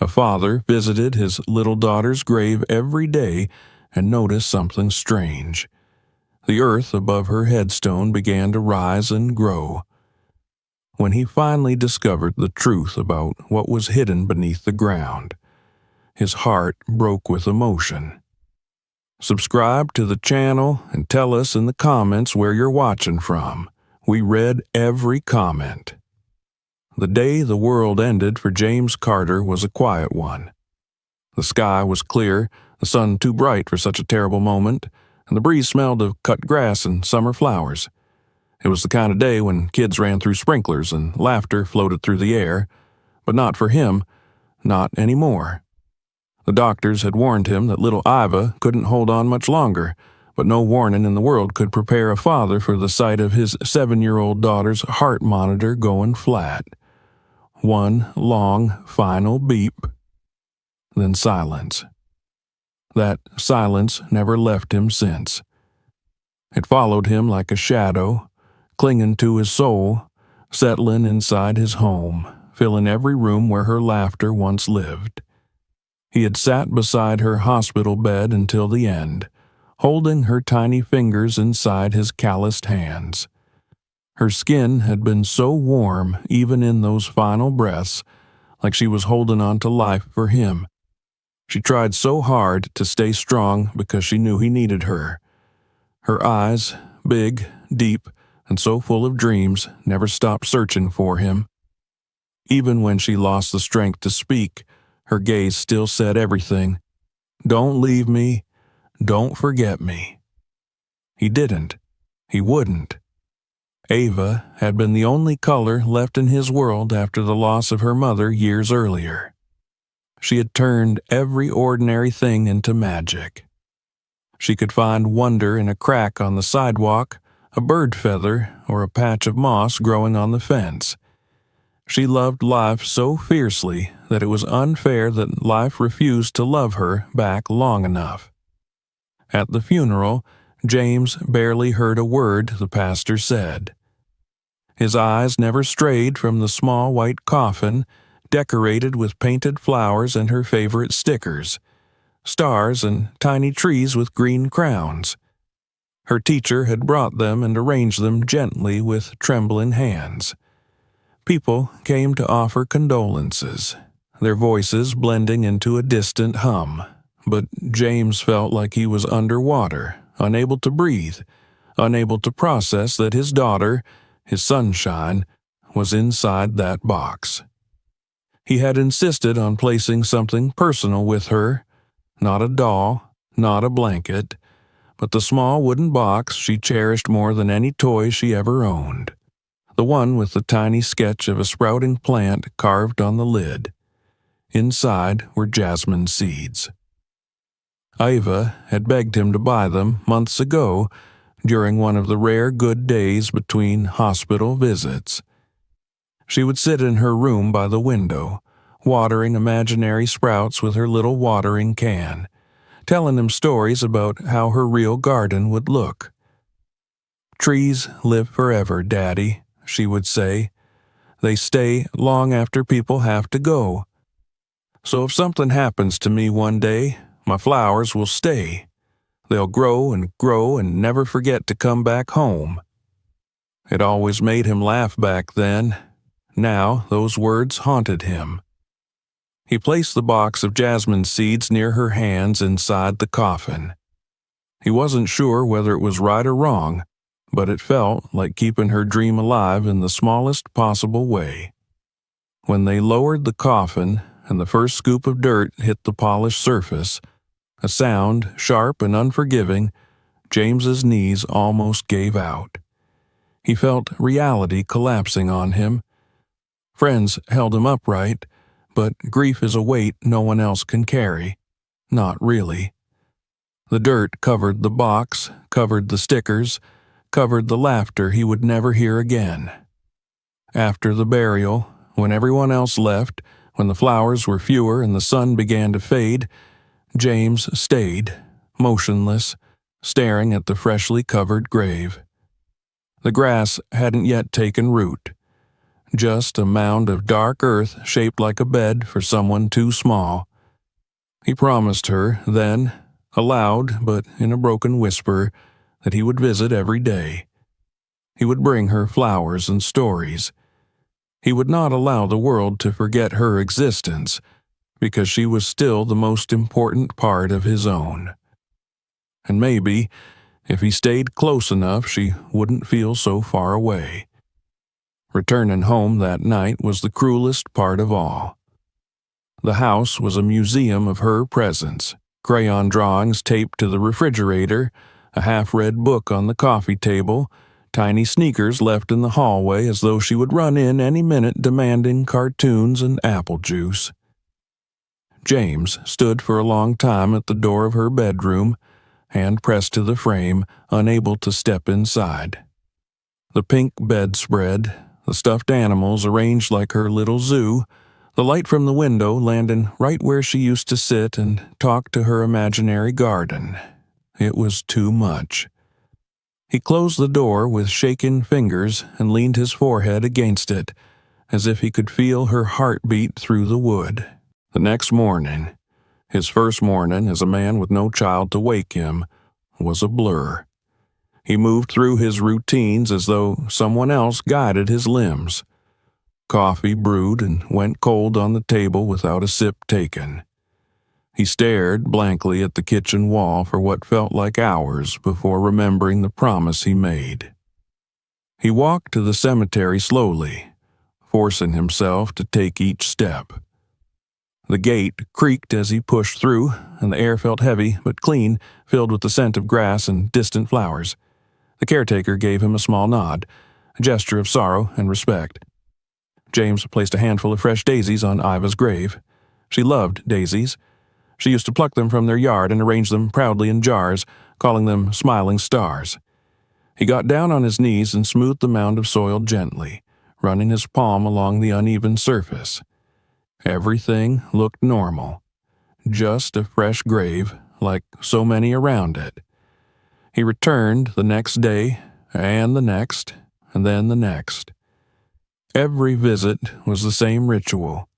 A father visited his little daughter's grave every day and noticed something strange. The earth above her headstone began to rise and grow. When he finally discovered the truth about what was hidden beneath the ground, his heart broke with emotion. Subscribe to the channel and tell us in the comments where you're watching from. We read every comment. The day the world ended for James Carter was a quiet one. The sky was clear, the sun too bright for such a terrible moment, and the breeze smelled of cut grass and summer flowers. It was the kind of day when kids ran through sprinklers and laughter floated through the air, but not for him, not anymore. The doctors had warned him that little Iva couldn't hold on much longer, but no warning in the world could prepare a father for the sight of his 7-year-old daughter's heart monitor going flat. One long, final beep, then silence. That silence never left him since. It followed him like a shadow, clinging to his soul, settling inside his home, filling every room where her laughter once lived. He had sat beside her hospital bed until the end, holding her tiny fingers inside his calloused hands. Her skin had been so warm even in those final breaths, like she was holding on to life for him. She tried so hard to stay strong because she knew he needed her. Her eyes, big, deep, and so full of dreams, never stopped searching for him. Even when she lost the strength to speak, her gaze still said everything. Don't leave me. Don't forget me. He didn't. He wouldn't. Ava had been the only color left in his world after the loss of her mother years earlier. She had turned every ordinary thing into magic. She could find wonder in a crack on the sidewalk, a bird feather, or a patch of moss growing on the fence. She loved life so fiercely that it was unfair that life refused to love her back long enough. At the funeral, James barely heard a word the pastor said. His eyes never strayed from the small white coffin, decorated with painted flowers and her favorite stickers, stars and tiny trees with green crowns. Her teacher had brought them and arranged them gently with trembling hands. People came to offer condolences, their voices blending into a distant hum, but James felt like he was underwater, unable to breathe, unable to process that his daughter, his sunshine, was inside that box. He had insisted on placing something personal with her, not a doll, not a blanket, but the small wooden box she cherished more than any toy she ever owned, the one with the tiny sketch of a sprouting plant carved on the lid. Inside were jasmine seeds. Iva had begged him to buy them months ago during one of the rare good days between hospital visits. She would sit in her room by the window, watering imaginary sprouts with her little watering can, telling him stories about how her real garden would look. "Trees live forever, Daddy," she would say. "They stay long after people have to go. So if something happens to me one day, my flowers will stay. They'll grow and never forget to come back home." It always made him laugh back then. Now those words haunted him. He placed the box of jasmine seeds near her hands inside the coffin. He wasn't sure whether it was right or wrong, but it felt like keeping her dream alive in the smallest possible way. When they lowered the coffin and the first scoop of dirt hit the polished surface, a sound sharp and unforgiving, James's knees almost gave out. He felt reality collapsing on him. Friends held him upright, but grief is a weight no one else can carry. Not really. The dirt covered the box, covered the stickers, covered the laughter he would never hear again. After the burial, when everyone else left, when the flowers were fewer and the sun began to fade, James stayed, motionless, staring at the freshly covered grave. The grass hadn't yet taken root. just a mound of dark earth shaped like a bed for someone too small. He promised her then, aloud but in a broken whisper, that he would visit every day. He would bring her flowers and stories. He would not allow the world to forget her existence, because she was still the most important part of his own. And maybe, if he stayed close enough, she wouldn't feel so far away. Returning home that night was the cruelest part of all. The house was a museum of her presence, crayon drawings taped to the refrigerator, a half-read book on the coffee table, tiny sneakers left in the hallway as though she would run in any minute demanding cartoons and apple juice. James stood for a long time at the door of her bedroom, hand pressed to the frame, unable to step inside. The pink bedspread, the stuffed animals arranged like her little zoo, the light from the window landing right where she used to sit and talk to her imaginary garden. It was too much. He closed the door with shaking fingers and leaned his forehead against it, as if he could feel her heartbeat through the wood. The next morning, his first morning as a man with no child to wake him, was a blur. He moved through his routines as though someone else guided his limbs. Coffee brewed and went cold on the table without a sip taken. He stared blankly at the kitchen wall for what felt like hours before remembering the promise he made. He walked to the cemetery slowly, forcing himself to take each step. The gate creaked as he pushed through, and the air felt heavy but clean, filled with the scent of grass and distant flowers. The caretaker gave him a small nod, a gesture of sorrow and respect. James placed a handful of fresh daisies on Iva's grave. She loved daisies. She used to pluck them from their yard and arrange them proudly in jars, calling them smiling stars. He got down on his knees and smoothed the mound of soil gently, running his palm along the uneven surface. Everything looked normal. Just a fresh grave, like so many around it. He returned the next day, and the next, and then the next. Every visit was the same ritual.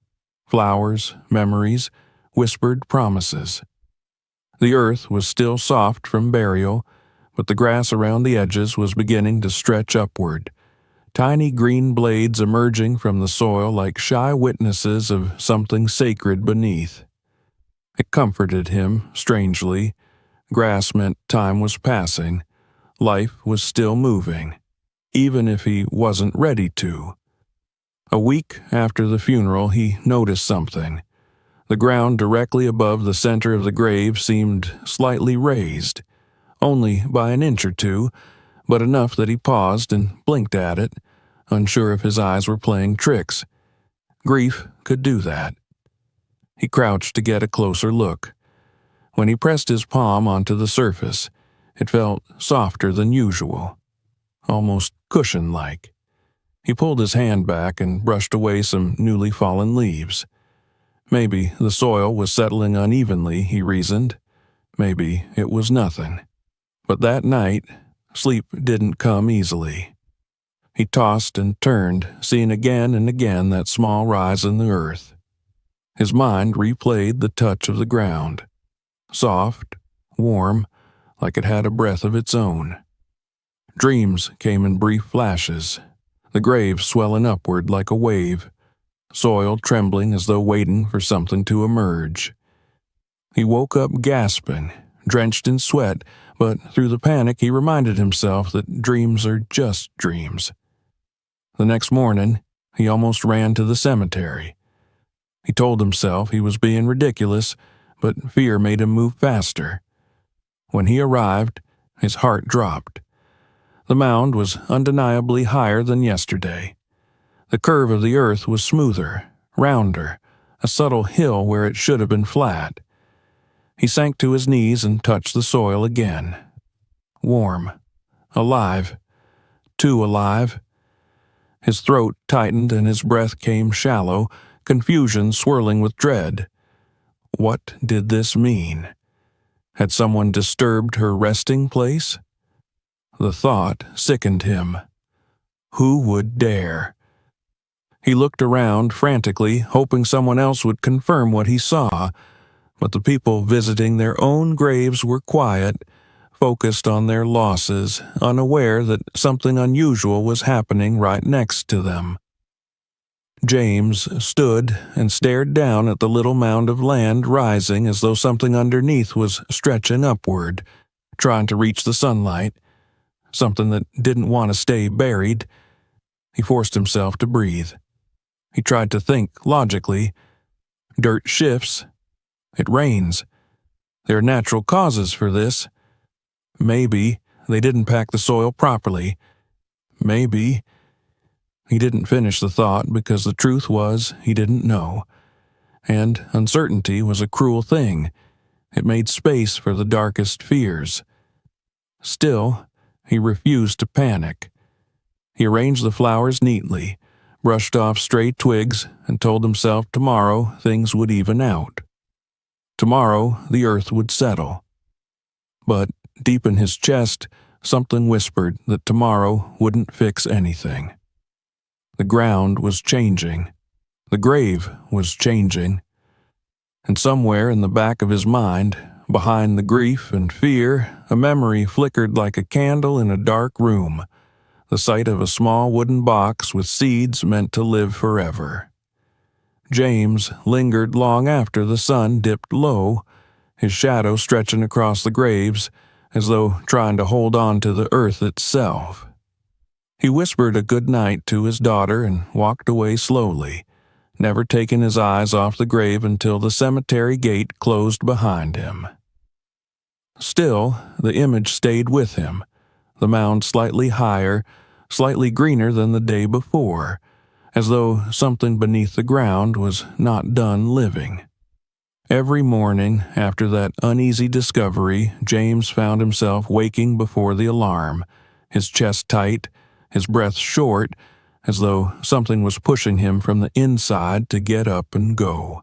Flowers, memories, whispered promises. The earth was still soft from burial, but the grass around the edges was beginning to stretch upward, tiny green blades emerging from the soil like shy witnesses of something sacred beneath. It comforted him, strangely. Grass meant time was passing. Life was still moving, even if he wasn't ready to. A week after the funeral, he noticed something. The ground directly above the center of the grave seemed slightly raised, only by an inch or two, but enough that he paused and blinked at it, unsure if his eyes were playing tricks. Grief could do that. He crouched to get a closer look. When he pressed his palm onto the surface, it felt softer than usual, almost cushion-like. He pulled his hand back and brushed away some newly fallen leaves. Maybe the soil was settling unevenly, he reasoned. Maybe it was nothing. But that night, sleep didn't come easily. He tossed and turned, seeing again and again that small rise in the earth. His mind replayed the touch of the ground. Soft, warm, like it had a breath of its own. Dreams came in brief flashes, the grave swelling upward like a wave, soil trembling as though waiting for something to emerge. He woke up gasping, drenched in sweat, but through the panic he reminded himself that dreams are just dreams. The next morning, he almost ran to the cemetery. He told himself he was being ridiculous, but fear made him move faster. When he arrived, his heart dropped. The mound was undeniably higher than yesterday. The curve of the earth was smoother, rounder, a subtle hill where it should have been flat. He sank to his knees and touched the soil again. Warm, alive, too alive. His throat tightened and his breath came shallow, confusion swirling with dread. What did this mean? Had someone disturbed her resting place? The thought sickened him. Who would dare? He looked around frantically, hoping someone else would confirm what he saw, but the people visiting their own graves were quiet, focused on their losses, unaware that something unusual was happening right next to them. James stood and stared down at the little mound of land rising as though something underneath was stretching upward, trying to reach the sunlight, something that didn't want to stay buried. He forced himself to breathe. He tried to think logically. Dirt shifts. It rains. There are natural causes for this. Maybe they didn't pack the soil properly. Maybe. He didn't finish the thought because the truth was he didn't know. And uncertainty was a cruel thing. It made space for the darkest fears. Still, he refused to panic. He arranged the flowers neatly, brushed off stray twigs, and told himself tomorrow things would even out. Tomorrow the earth would settle. But deep in his chest, something whispered that tomorrow wouldn't fix anything. The ground was changing. The grave was changing. And somewhere in the back of his mind, behind the grief and fear, a memory flickered like a candle in a dark room, the sight of a small wooden box with seeds meant to live forever. James lingered long after the sun dipped low, his shadow stretching across the graves, as though trying to hold on to the earth itself. He whispered a good night to his daughter and walked away slowly, never taking his eyes off the grave until the cemetery gate closed behind him. Still, the image stayed with him, the mound slightly higher, slightly greener than the day before, as though something beneath the ground was not done living. Every morning after that uneasy discovery, James found himself waking before the alarm, his chest tight, his breath short, as though something was pushing him from the inside to get up and go.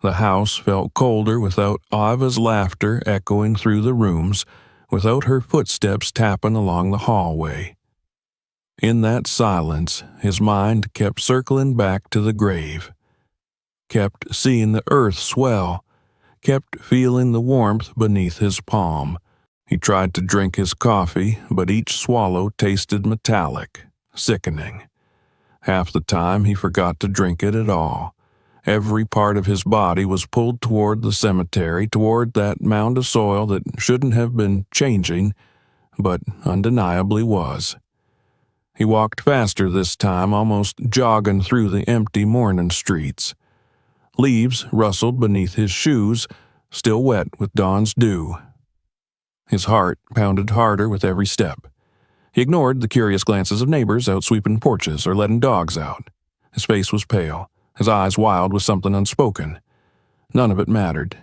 The house felt colder without Ava's laughter echoing through the rooms, without her footsteps tapping along the hallway. In that silence, his mind kept circling back to the grave, kept seeing the earth swell, kept feeling the warmth beneath his palm. He tried to drink his coffee, but each swallow tasted metallic, sickening. Half the time he forgot to drink it at all. Every part of his body was pulled toward the cemetery, toward that mound of soil that shouldn't have been changing, but undeniably was. He walked faster this time, almost jogging through the empty morning streets. Leaves rustled beneath his shoes, still wet with dawn's dew. His heart pounded harder with every step. He ignored the curious glances of neighbors out sweeping porches or letting dogs out. His face was pale, his eyes wild with something unspoken. None of it mattered.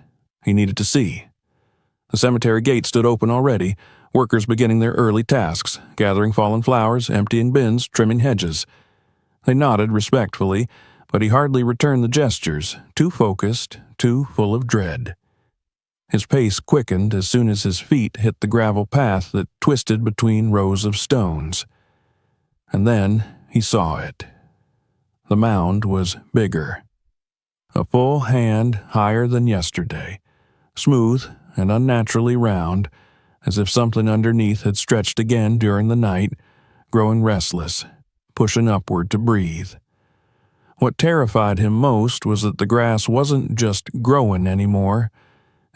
He needed to see. The cemetery gate stood open already, workers beginning their early tasks, gathering fallen flowers, emptying bins, trimming hedges. They nodded respectfully, but he hardly returned the gestures, too focused, too full of dread. His pace quickened as soon as his feet hit the gravel path that twisted between rows of stones. And then he saw it. The mound was bigger. A full hand higher than yesterday, smooth and unnaturally round, as if something underneath had stretched again during the night, growing restless, pushing upward to breathe. What terrified him most was that the grass wasn't just growing anymore.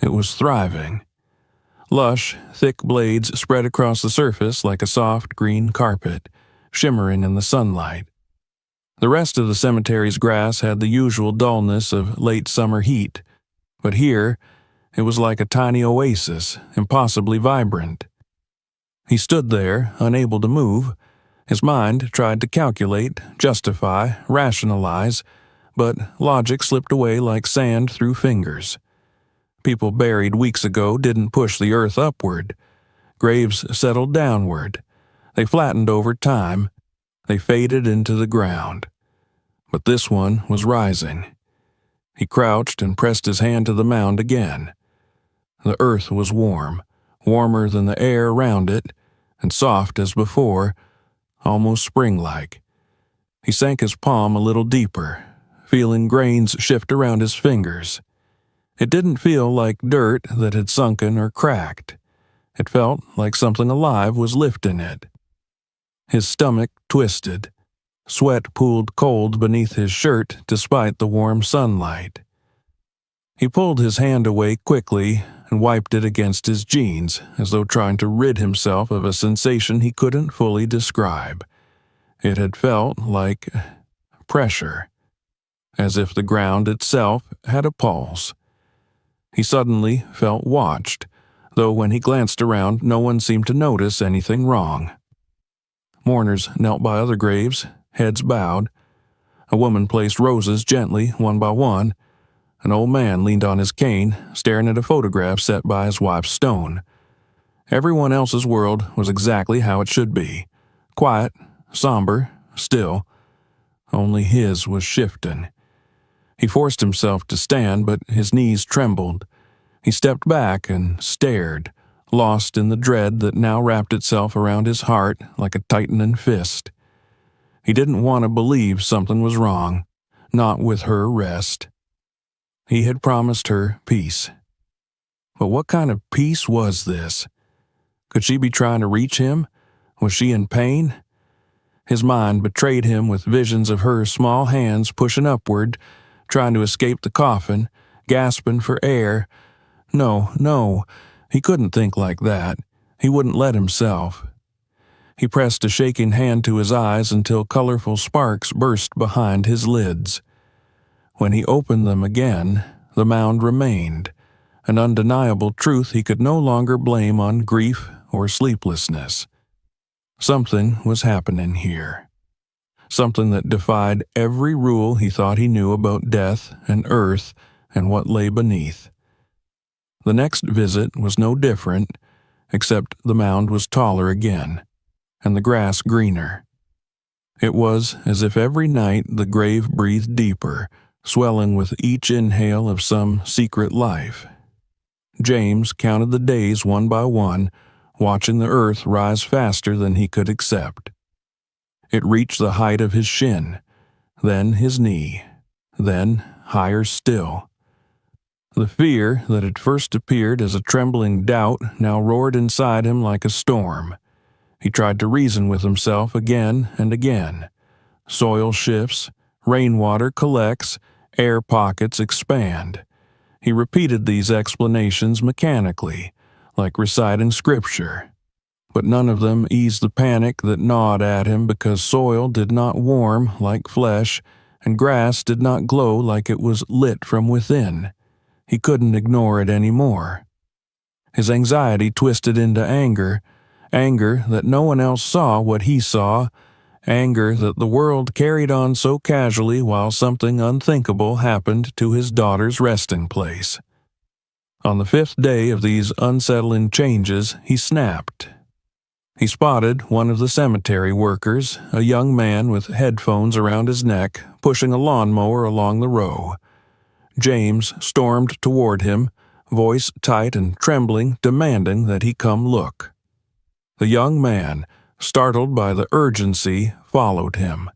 It was thriving. Lush, thick blades spread across the surface like a soft green carpet, shimmering in the sunlight. The rest of the cemetery's grass had the usual dullness of late summer heat, but here it was like a tiny oasis, impossibly vibrant. He stood there, unable to move. His mind tried to calculate, justify, rationalize, but logic slipped away like sand through fingers. People buried weeks ago didn't push the earth upward. Graves settled downward. They flattened over time. They faded into the ground. But this one was rising. He crouched and pressed his hand to the mound again. The earth was warm, warmer than the air around it, and soft as before, almost spring-like. He sank his palm a little deeper, feeling grains shift around his fingers. It didn't feel like dirt that had sunken or cracked. It felt like something alive was lifting it. His stomach twisted. Sweat pooled cold beneath his shirt despite the warm sunlight. He pulled his hand away quickly and wiped it against his jeans, as though trying to rid himself of a sensation he couldn't fully describe. It had felt like pressure, as if the ground itself had a pulse. He suddenly felt watched, though when he glanced around, no one seemed to notice anything wrong. Mourners knelt by other graves, heads bowed. A woman placed roses gently, one by one. An old man leaned on his cane, staring at a photograph set by his wife's stone. Everyone else's world was exactly how it should be. Quiet, somber, still. Only his was shifting. He forced himself to stand, but his knees trembled. He stepped back and stared, lost in the dread that now wrapped itself around his heart like a tightening fist. He didn't want to believe something was wrong, not with her rest. He had promised her peace. But what kind of peace was this? Could she be trying to reach him? Was she in pain? His mind betrayed him with visions of her small hands pushing upward, trying to escape the coffin, gasping for air. No, he couldn't think like that. He wouldn't let himself. He pressed a shaking hand to his eyes until colorful sparks burst behind his lids. When he opened them again, the mound remained, an undeniable truth he could no longer blame on grief or sleeplessness. Something was happening here. Something that defied every rule he thought he knew about death and earth and what lay beneath. The next visit was no different, except the mound was taller again, and the grass greener. It was as if every night the grave breathed deeper, swelling with each inhale of some secret life. James counted the days one by one, watching the earth rise faster than he could accept. It reached the height of his shin, then his knee, then higher still. The fear that had first appeared as a trembling doubt now roared inside him like a storm. He tried to reason with himself again and again. Soil shifts, rainwater collects, air pockets expand. He repeated these explanations mechanically, like reciting scripture. But none of them eased the panic that gnawed at him because soil did not warm like flesh, and grass did not glow like it was lit from within. He couldn't ignore it anymore. His anxiety twisted into anger that no one else saw what he saw, anger that the world carried on so casually while something unthinkable happened to his daughter's resting place. On the 5th day of these unsettling changes, he snapped. He spotted one of the cemetery workers, a young man with headphones around his neck, pushing a lawnmower along the row. James stormed toward him, voice tight and trembling, demanding that he come look. The young man, startled by the urgency, followed him.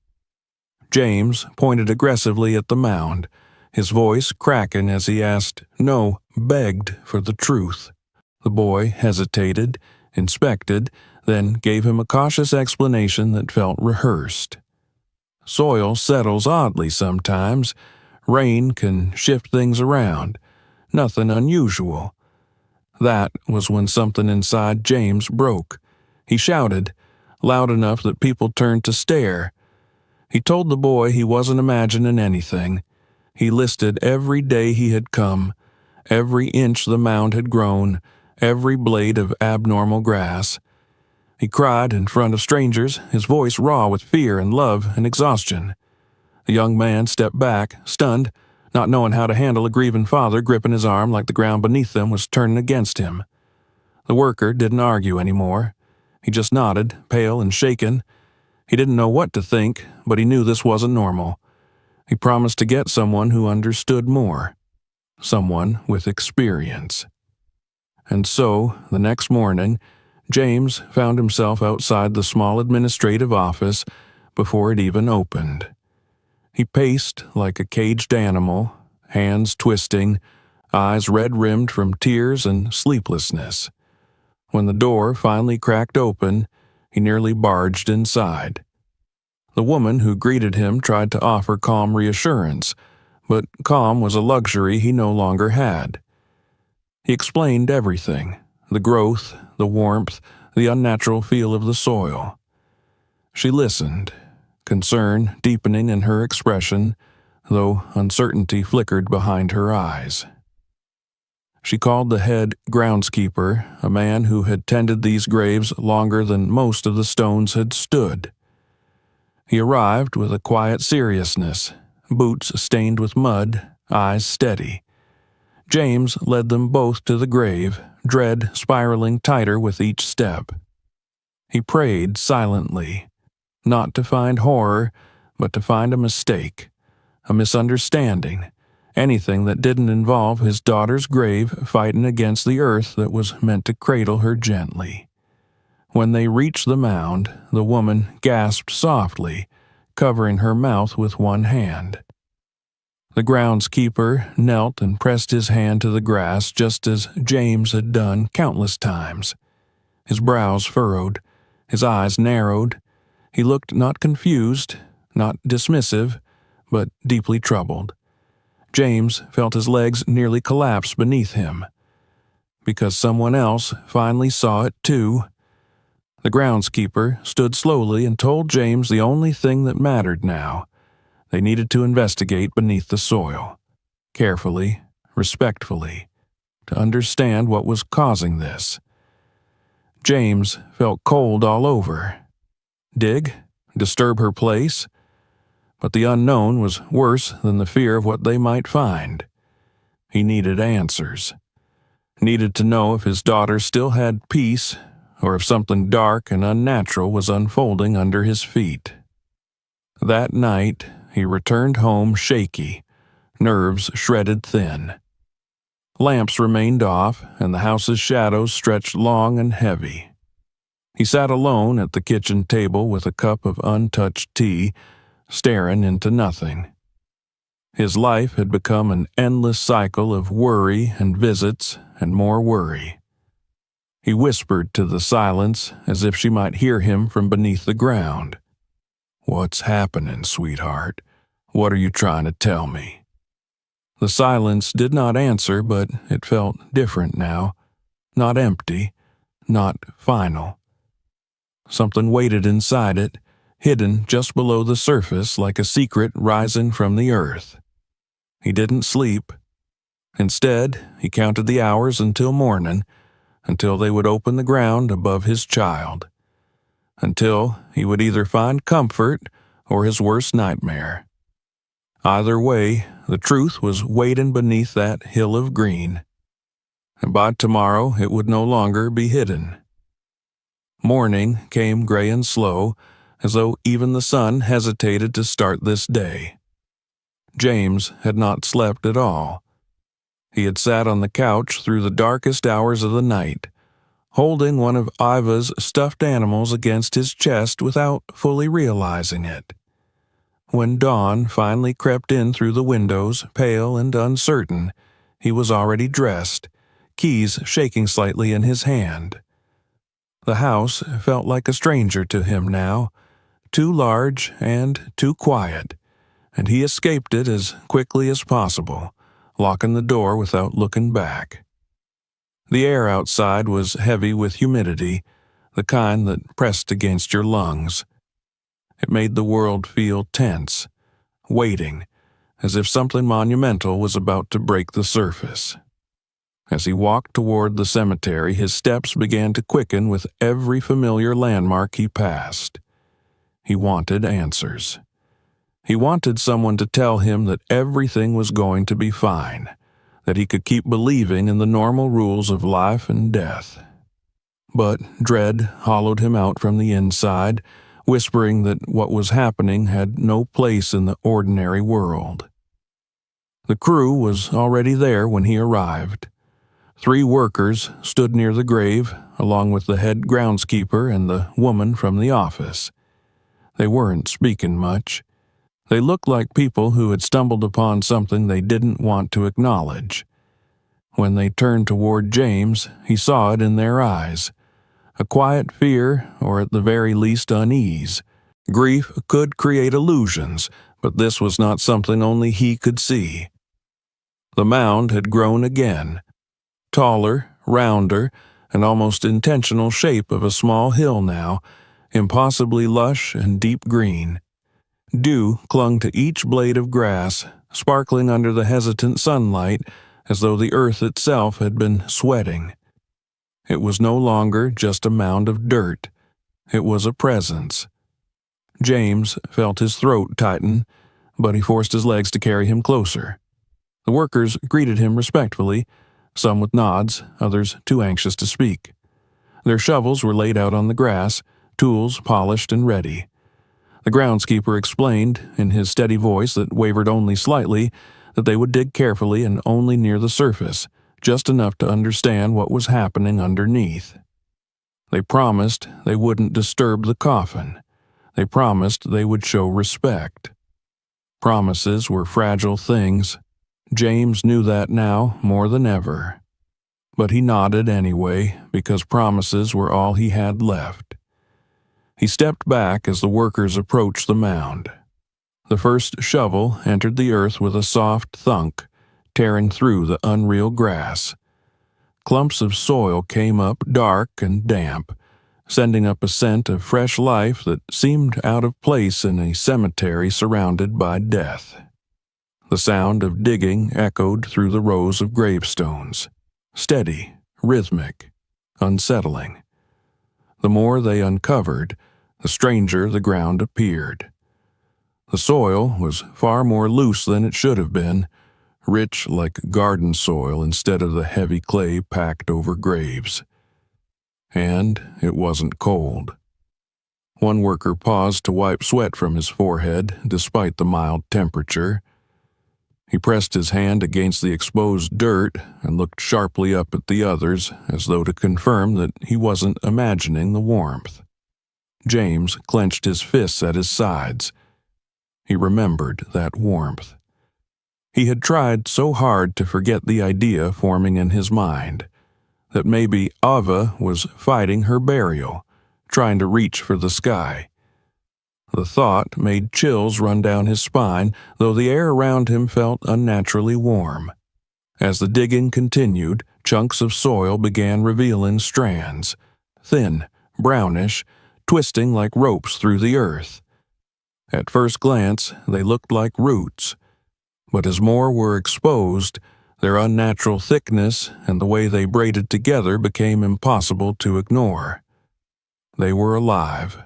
James pointed aggressively at the mound, his voice cracking as he asked, no, begged for the truth. The boy hesitated, inspected, then gave him a cautious explanation that felt rehearsed. Soil settles oddly sometimes. Rain can shift things around. Nothing unusual. That was when something inside James broke. He shouted, loud enough that people turned to stare. He told the boy he wasn't imagining anything. He listed every day he had come, every inch the mound had grown, every blade of abnormal grass. He cried in front of strangers, his voice raw with fear and love and exhaustion. The young man stepped back, stunned, not knowing how to handle a grieving father gripping his arm like the ground beneath them was turning against him. The worker didn't argue anymore. He just nodded, pale and shaken. He didn't know what to think, but he knew this wasn't normal. He promised to get someone who understood more, someone with experience. And so, the next morning, James found himself outside the small administrative office, before it even opened. He paced like a caged animal, hands twisting, eyes red-rimmed from tears and sleeplessness. When the door finally cracked open, he nearly barged inside. The woman who greeted him tried to offer calm reassurance, but calm was a luxury he no longer had. He explained everything: the growth, the warmth, the unnatural feel of the soil. She listened, concern deepening in her expression, though uncertainty flickered behind her eyes. She called the head groundskeeper, a man who had tended these graves longer than most of the stones had stood. He arrived with a quiet seriousness, boots stained with mud, eyes steady. James led them both to the grave, dread spiraling tighter with each step. He prayed silently, not to find horror, but to find a mistake, a misunderstanding, anything that didn't involve his daughter's grave fighting against the earth that was meant to cradle her gently. When they reached the mound, the woman gasped softly, covering her mouth with one hand. The groundskeeper knelt and pressed his hand to the grass just as James had done countless times. His brows furrowed, his eyes narrowed. He looked not confused, not dismissive, but deeply troubled. James felt his legs nearly collapse beneath him. Because someone else finally saw it too. The groundskeeper stood slowly and told James the only thing that mattered now. They needed to investigate beneath the soil, carefully, respectfully, to understand what was causing this. James felt cold all over. Dig? Disturb her place? But the unknown was worse than the fear of what they might find. He needed answers. Needed to know if his daughter still had peace, or if something dark and unnatural was unfolding under his feet. That night, he returned home shaky, nerves shredded thin. Lamps remained off, and the house's shadows stretched long and heavy. He sat alone at the kitchen table with a cup of untouched tea, staring into nothing. His life had become an endless cycle of worry and visits and more worry. He whispered to the silence as if she might hear him from beneath the ground. "What's happening, sweetheart? What are you trying to tell me?" The silence did not answer, but it felt different now. Not empty, not final. Something waited inside it, hidden just below the surface like a secret rising from the earth. He didn't sleep. Instead, he counted the hours until morning, until they would open the ground above his child, until he would either find comfort or his worst nightmare. Either way, the truth was waiting beneath that hill of green, and by tomorrow it would no longer be hidden. Morning came gray and slow, as though even the sun hesitated to start this day. James had not slept at all. He had sat on the couch through the darkest hours of the night, holding one of Iva's stuffed animals against his chest without fully realizing it. When dawn finally crept in through the windows, pale and uncertain, he was already dressed, keys shaking slightly in his hand. The house felt like a stranger to him now, too large and too quiet, and he escaped it as quickly as possible, locking the door without looking back. The air outside was heavy with humidity, the kind that pressed against your lungs. It made the world feel tense, waiting, as if something monumental was about to break the surface. As he walked toward the cemetery, his steps began to quicken with every familiar landmark he passed. He wanted answers. He wanted someone to tell him that everything was going to be fine, that he could keep believing in the normal rules of life and death. But dread hollowed him out from the inside, whispering that what was happening had no place in the ordinary world. The crew was already there when he arrived. 3 workers stood near the grave, along with the head groundskeeper and the woman from the office. They weren't speaking much. They looked like people who had stumbled upon something they didn't want to acknowledge. When they turned toward James, he saw it in their eyes. A quiet fear, or at the very least unease. Grief could create illusions, but this was not something only he could see. The mound had grown again. Taller, rounder, an almost intentional shape of a small hill now, impossibly lush and deep green. Dew clung to each blade of grass, sparkling under the hesitant sunlight as though the earth itself had been sweating. It was no longer just a mound of dirt. It was a presence. James felt his throat tighten, but he forced his legs to carry him closer. The workers greeted him respectfully, some with nods, others too anxious to speak. Their shovels were laid out on the grass, tools polished and ready. The groundskeeper explained, in his steady voice that wavered only slightly, that they would dig carefully and only near the surface, just enough to understand what was happening underneath. They promised they wouldn't disturb the coffin. They promised they would show respect. Promises were fragile things. James knew that now more than ever. But he nodded anyway, because promises were all he had left. He stepped back as the workers approached the mound. The first shovel entered the earth with a soft thunk, tearing through the unreal grass. Clumps of soil came up dark and damp, sending up a scent of fresh life that seemed out of place in a cemetery surrounded by death. The sound of digging echoed through the rows of gravestones, steady, rhythmic, unsettling. The more they uncovered, the stranger the ground appeared. The soil was far more loose than it should have been, rich like garden soil instead of the heavy clay packed over graves. And it wasn't cold. One worker paused to wipe sweat from his forehead, despite the mild temperature. He pressed his hand against the exposed dirt and looked sharply up at the others, as though to confirm that he wasn't imagining the warmth. James clenched his fists at his sides. He remembered that warmth. He had tried so hard to forget the idea forming in his mind, that maybe Ava was fighting her burial, trying to reach for the sky. The thought made chills run down his spine, though the air around him felt unnaturally warm. As the digging continued, chunks of soil began revealing strands, thin, brownish, twisting like ropes through the earth. At first glance, they looked like roots, but as more were exposed, their unnatural thickness and the way they braided together became impossible to ignore. They were alive,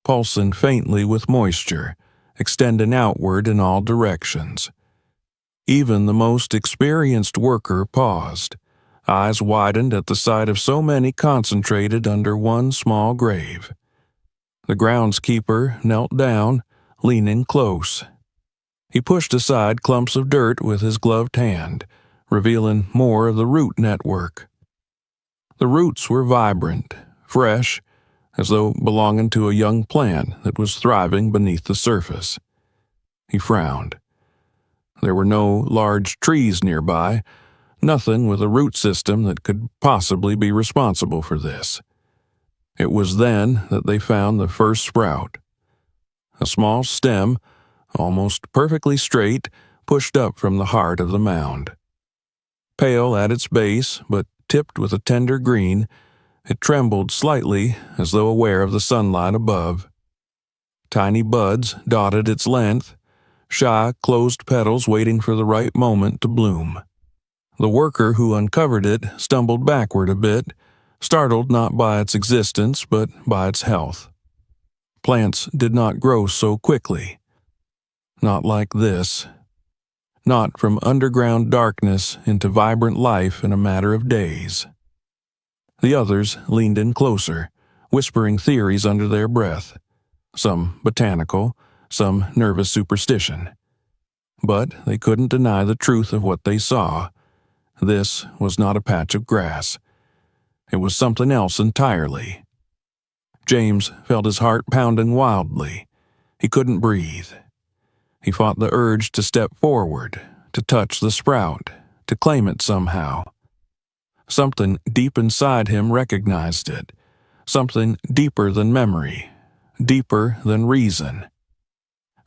pulsing faintly with moisture, extending outward in all directions. Even the most experienced worker paused, eyes widened at the sight of so many concentrated under one small grave. The groundskeeper knelt down, leaning close. He pushed aside clumps of dirt with his gloved hand, revealing more of the root network. The roots were vibrant, fresh, as though belonging to a young plant that was thriving beneath the surface. He frowned. There were no large trees nearby, nothing with a root system that could possibly be responsible for this. It was then that they found the first sprout. A small stem, almost perfectly straight, pushed up from the heart of the mound. Pale at its base, but tipped with a tender green, it trembled slightly as though aware of the sunlight above. Tiny buds dotted its length, shy, closed petals waiting for the right moment to bloom. The worker who uncovered it stumbled backward a bit, startled not by its existence but by its health. Plants did not grow so quickly. Not like this. Not from underground darkness into vibrant life in a matter of days. The others leaned in closer, whispering theories under their breath, some botanical, some nervous superstition. But they couldn't deny the truth of what they saw. This was not a patch of grass. It was something else entirely. James felt his heart pounding wildly. He couldn't breathe. He fought the urge to step forward, to touch the sprout, to claim it somehow. Something deep inside him recognized it, something deeper than memory, deeper than reason.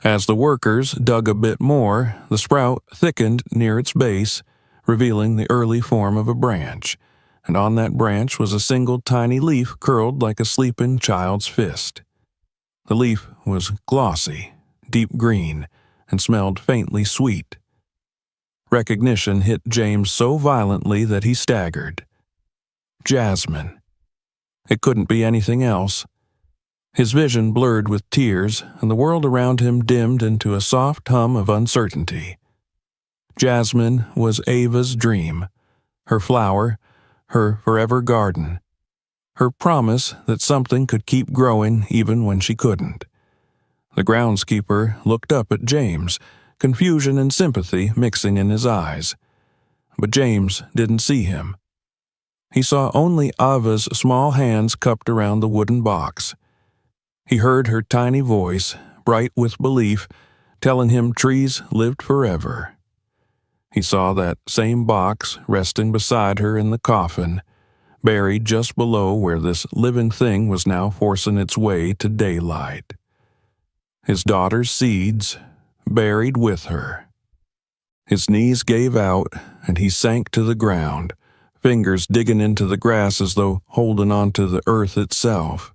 As the workers dug a bit more, the sprout thickened near its base, revealing the early form of a branch, and on that branch was a single tiny leaf curled like a sleeping child's fist. The leaf was glossy, deep green, and smelled faintly sweet. Recognition hit James so violently that he staggered. Jasmine. It couldn't be anything else. His vision blurred with tears, and the world around him dimmed into a soft hum of uncertainty. Jasmine was Ava's dream, her flower, her forever garden, her promise that something could keep growing even when she couldn't. The groundskeeper looked up at James, confusion and sympathy mixing in his eyes. But James didn't see him. He saw only Ava's small hands cupped around the wooden box. He heard her tiny voice, bright with belief, telling him trees lived forever. He saw that same box resting beside her in the coffin, buried just below where this living thing was now forcing its way to daylight. His daughter's seeds, buried with her. His knees gave out, and he sank to the ground, fingers digging into the grass as though holding on to the earth itself.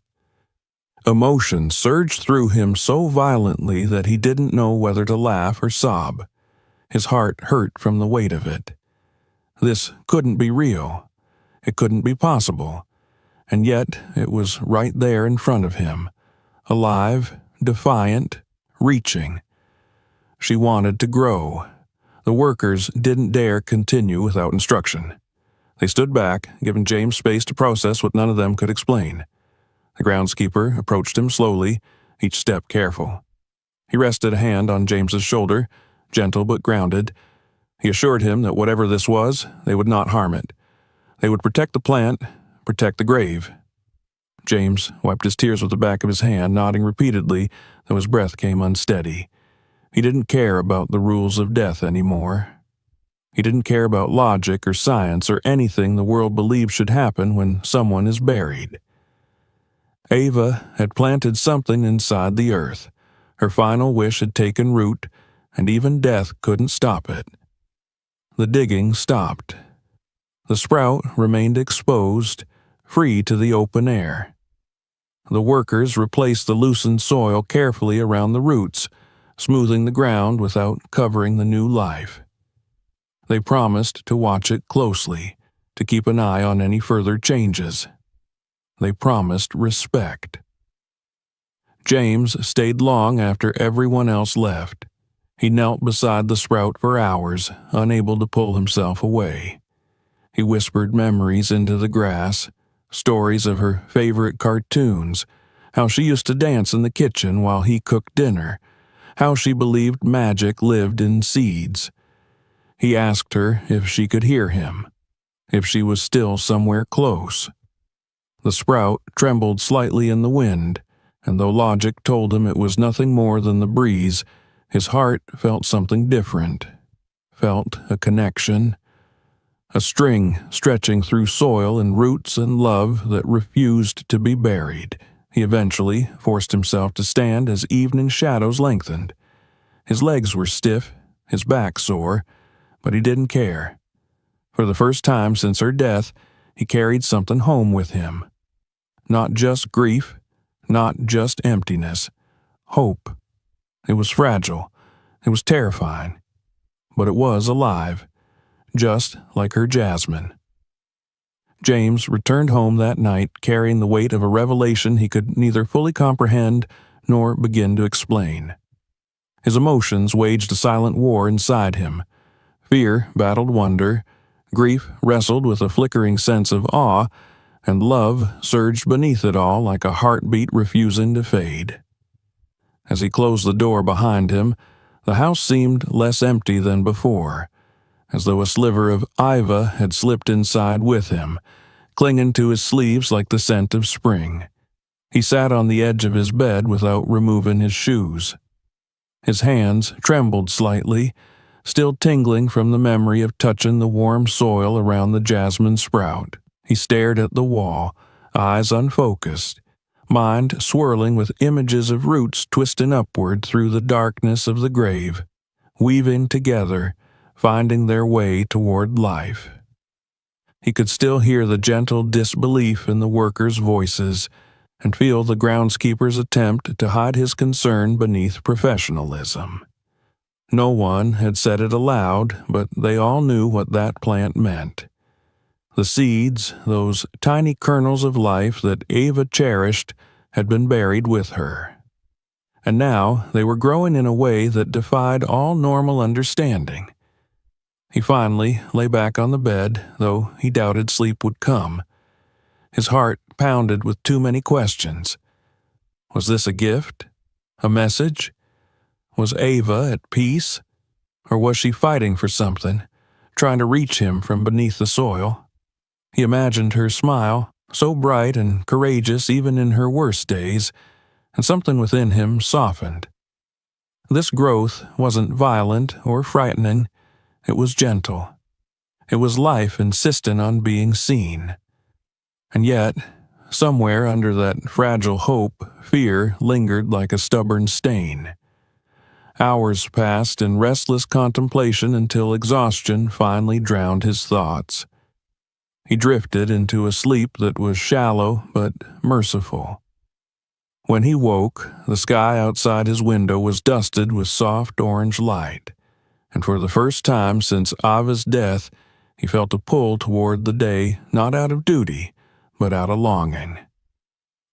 Emotion surged through him so violently that he didn't know whether to laugh or sob. His heart hurt from the weight of it. This couldn't be real. It couldn't be possible. And yet it was right there in front of him, alive, defiant, reaching. She wanted to grow. The workers didn't dare continue without instruction. They stood back, giving James space to process what none of them could explain. The groundskeeper approached him slowly, each step careful. He rested a hand on James's shoulder, gentle but grounded. He assured him that whatever this was, they would not harm it. They would protect the plant, protect the grave. James wiped his tears with the back of his hand, nodding repeatedly, though his breath came unsteady. He didn't care about the rules of death anymore. He didn't care about logic or science or anything the world believes should happen when someone is buried. Ava had planted something inside the earth. Her final wish had taken root, and even death couldn't stop it. The digging stopped. The sprout remained exposed, free to the open air. The workers replaced the loosened soil carefully around the roots, smoothing the ground without covering the new life. They promised to watch it closely, to keep an eye on any further changes. They promised respect. James stayed long after everyone else left. He knelt beside the sprout for hours, unable to pull himself away. He whispered memories into the grass, stories of her favorite cartoons, how she used to dance in the kitchen while he cooked dinner, how she believed magic lived in seeds. He asked her if she could hear him, if she was still somewhere close. The sprout trembled slightly in the wind, and though logic told him it was nothing more than the breeze, his heart felt something different, felt a connection, a string stretching through soil and roots and love that refused to be buried. He eventually forced himself to stand as evening shadows lengthened. His legs were stiff, his back sore, but he didn't care. For the first time since her death, he carried something home with him. Not just grief, not just emptiness, hope. It was fragile, it was terrifying, but it was alive, just like her Jasmine. James returned home that night carrying the weight of a revelation he could neither fully comprehend nor begin to explain. His emotions waged a silent war inside him. Fear battled wonder, grief wrestled with a flickering sense of awe, and love surged beneath it all like a heartbeat refusing to fade. As he closed the door behind him, the house seemed less empty than before, as though a sliver of Iva had slipped inside with him, clinging to his sleeves like the scent of spring. He sat on the edge of his bed without removing his shoes. His hands trembled slightly, still tingling from the memory of touching the warm soil around the jasmine sprout. He stared at the wall, eyes unfocused, mind swirling with images of roots twisting upward through the darkness of the grave, weaving together, finding their way toward life. He could still hear the gentle disbelief in the workers' voices and feel the groundskeeper's attempt to hide his concern beneath professionalism. No one had said it aloud, but they all knew what that plant meant. The seeds, those tiny kernels of life that Ava cherished, had been buried with her. And now they were growing in a way that defied all normal understanding. He finally lay back on the bed, though he doubted sleep would come. His heart pounded with too many questions. Was this a gift? A message? Was Ava at peace? Or was she fighting for something, trying to reach him from beneath the soil? He imagined her smile, so bright and courageous even in her worst days, and something within him softened. This growth wasn't violent or frightening. It was gentle. It was life insisting on being seen. And yet, somewhere under that fragile hope, fear lingered like a stubborn stain. Hours passed in restless contemplation until exhaustion finally drowned his thoughts. He drifted into a sleep that was shallow but merciful. When he woke, the sky outside his window was dusted with soft orange light, and for the first time since Ava's death, he felt a pull toward the day not out of duty, but out of longing.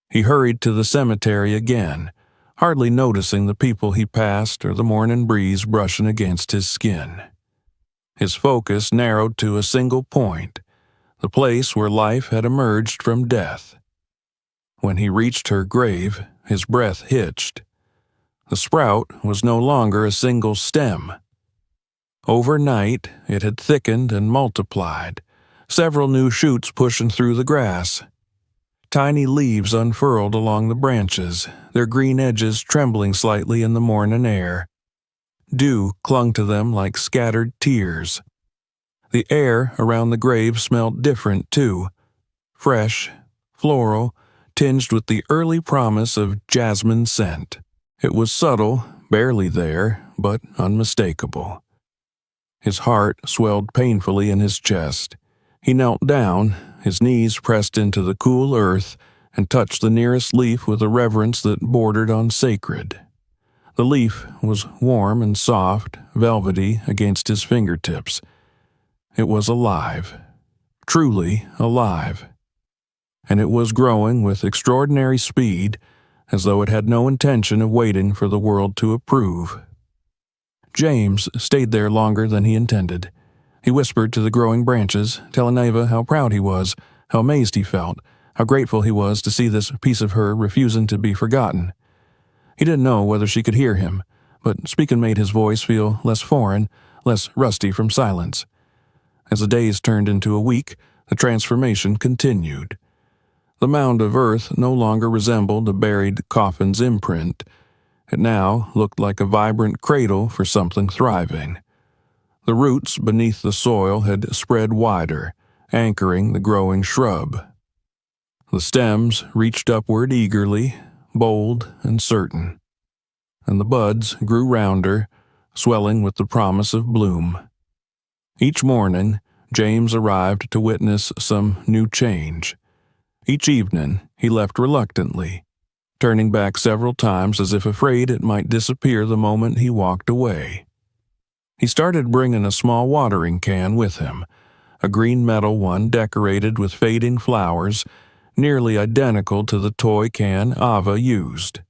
He hurried to the cemetery again, hardly noticing the people he passed or the morning breeze brushing against his skin. His focus narrowed to a single point, the place where life had emerged from death. When he reached her grave, his breath hitched. The sprout was no longer a single stem. Overnight, it had thickened and multiplied, several new shoots pushing through the grass. Tiny leaves unfurled along the branches, their green edges trembling slightly in the morning air. Dew clung to them like scattered tears. The air around the grave smelled different, too. Fresh, floral, tinged with the early promise of jasmine scent. It was subtle, barely there, but unmistakable. His heart swelled painfully in his chest. He knelt down, his knees pressed into the cool earth, and touched the nearest leaf with a reverence that bordered on sacred. The leaf was warm and soft, velvety against his fingertips. It was alive, truly alive. And it was growing with extraordinary speed, as though it had no intention of waiting for the world to approve. James stayed there longer than he intended. He whispered to the growing branches, telling Ava how proud he was, how amazed he felt, how grateful he was to see this piece of her refusing to be forgotten. He didn't know whether she could hear him, but speaking made his voice feel less foreign, less rusty from silence. As the days turned into a week, the transformation continued. The mound of earth no longer resembled a buried coffin's imprint. It now looked like a vibrant cradle for something thriving. The roots beneath the soil had spread wider, anchoring the growing shrub. The stems reached upward eagerly, bold and certain, and the buds grew rounder, swelling with the promise of bloom. Each morning, James arrived to witness some new change. Each evening, he left reluctantly, turning back several times as if afraid it might disappear the moment he walked away. He started bringing a small watering can with him, a green metal one decorated with fading flowers, nearly identical to the toy can Ava used.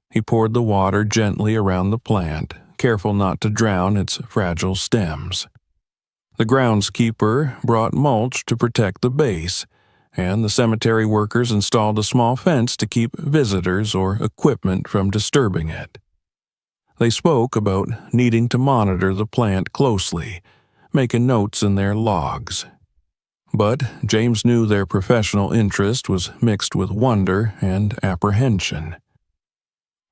He poured the water gently around the plant, careful not to drown its fragile stems. The groundskeeper brought mulch to protect the base, and the cemetery workers installed a small fence to keep visitors or equipment from disturbing it. They spoke about needing to monitor the plant closely, making notes in their logs. But James knew their professional interest was mixed with wonder and apprehension.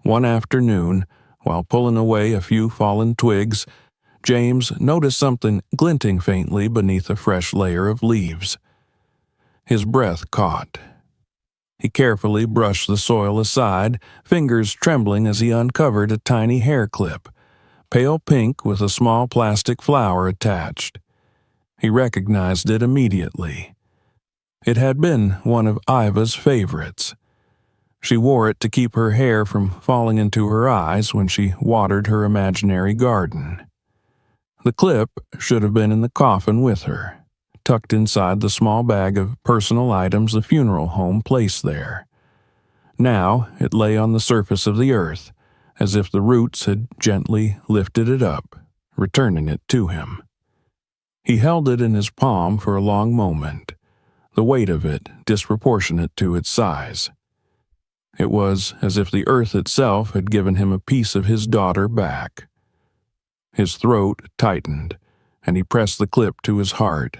One afternoon, while pulling away a few fallen twigs, James noticed something glinting faintly beneath a fresh layer of leaves. His breath caught. He carefully brushed the soil aside, fingers trembling as he uncovered a tiny hair clip, pale pink with a small plastic flower attached. He recognized it immediately. It had been one of Iva's favorites. She wore it to keep her hair from falling into her eyes when she watered her imaginary garden. The clip should have been in the coffin with her, tucked inside the small bag of personal items the funeral home placed there. Now it lay on the surface of the earth, as if the roots had gently lifted it up, returning it to him. He held it in his palm for a long moment, the weight of it disproportionate to its size. It was as if the earth itself had given him a piece of his daughter back. His throat tightened, and he pressed the clip to his heart,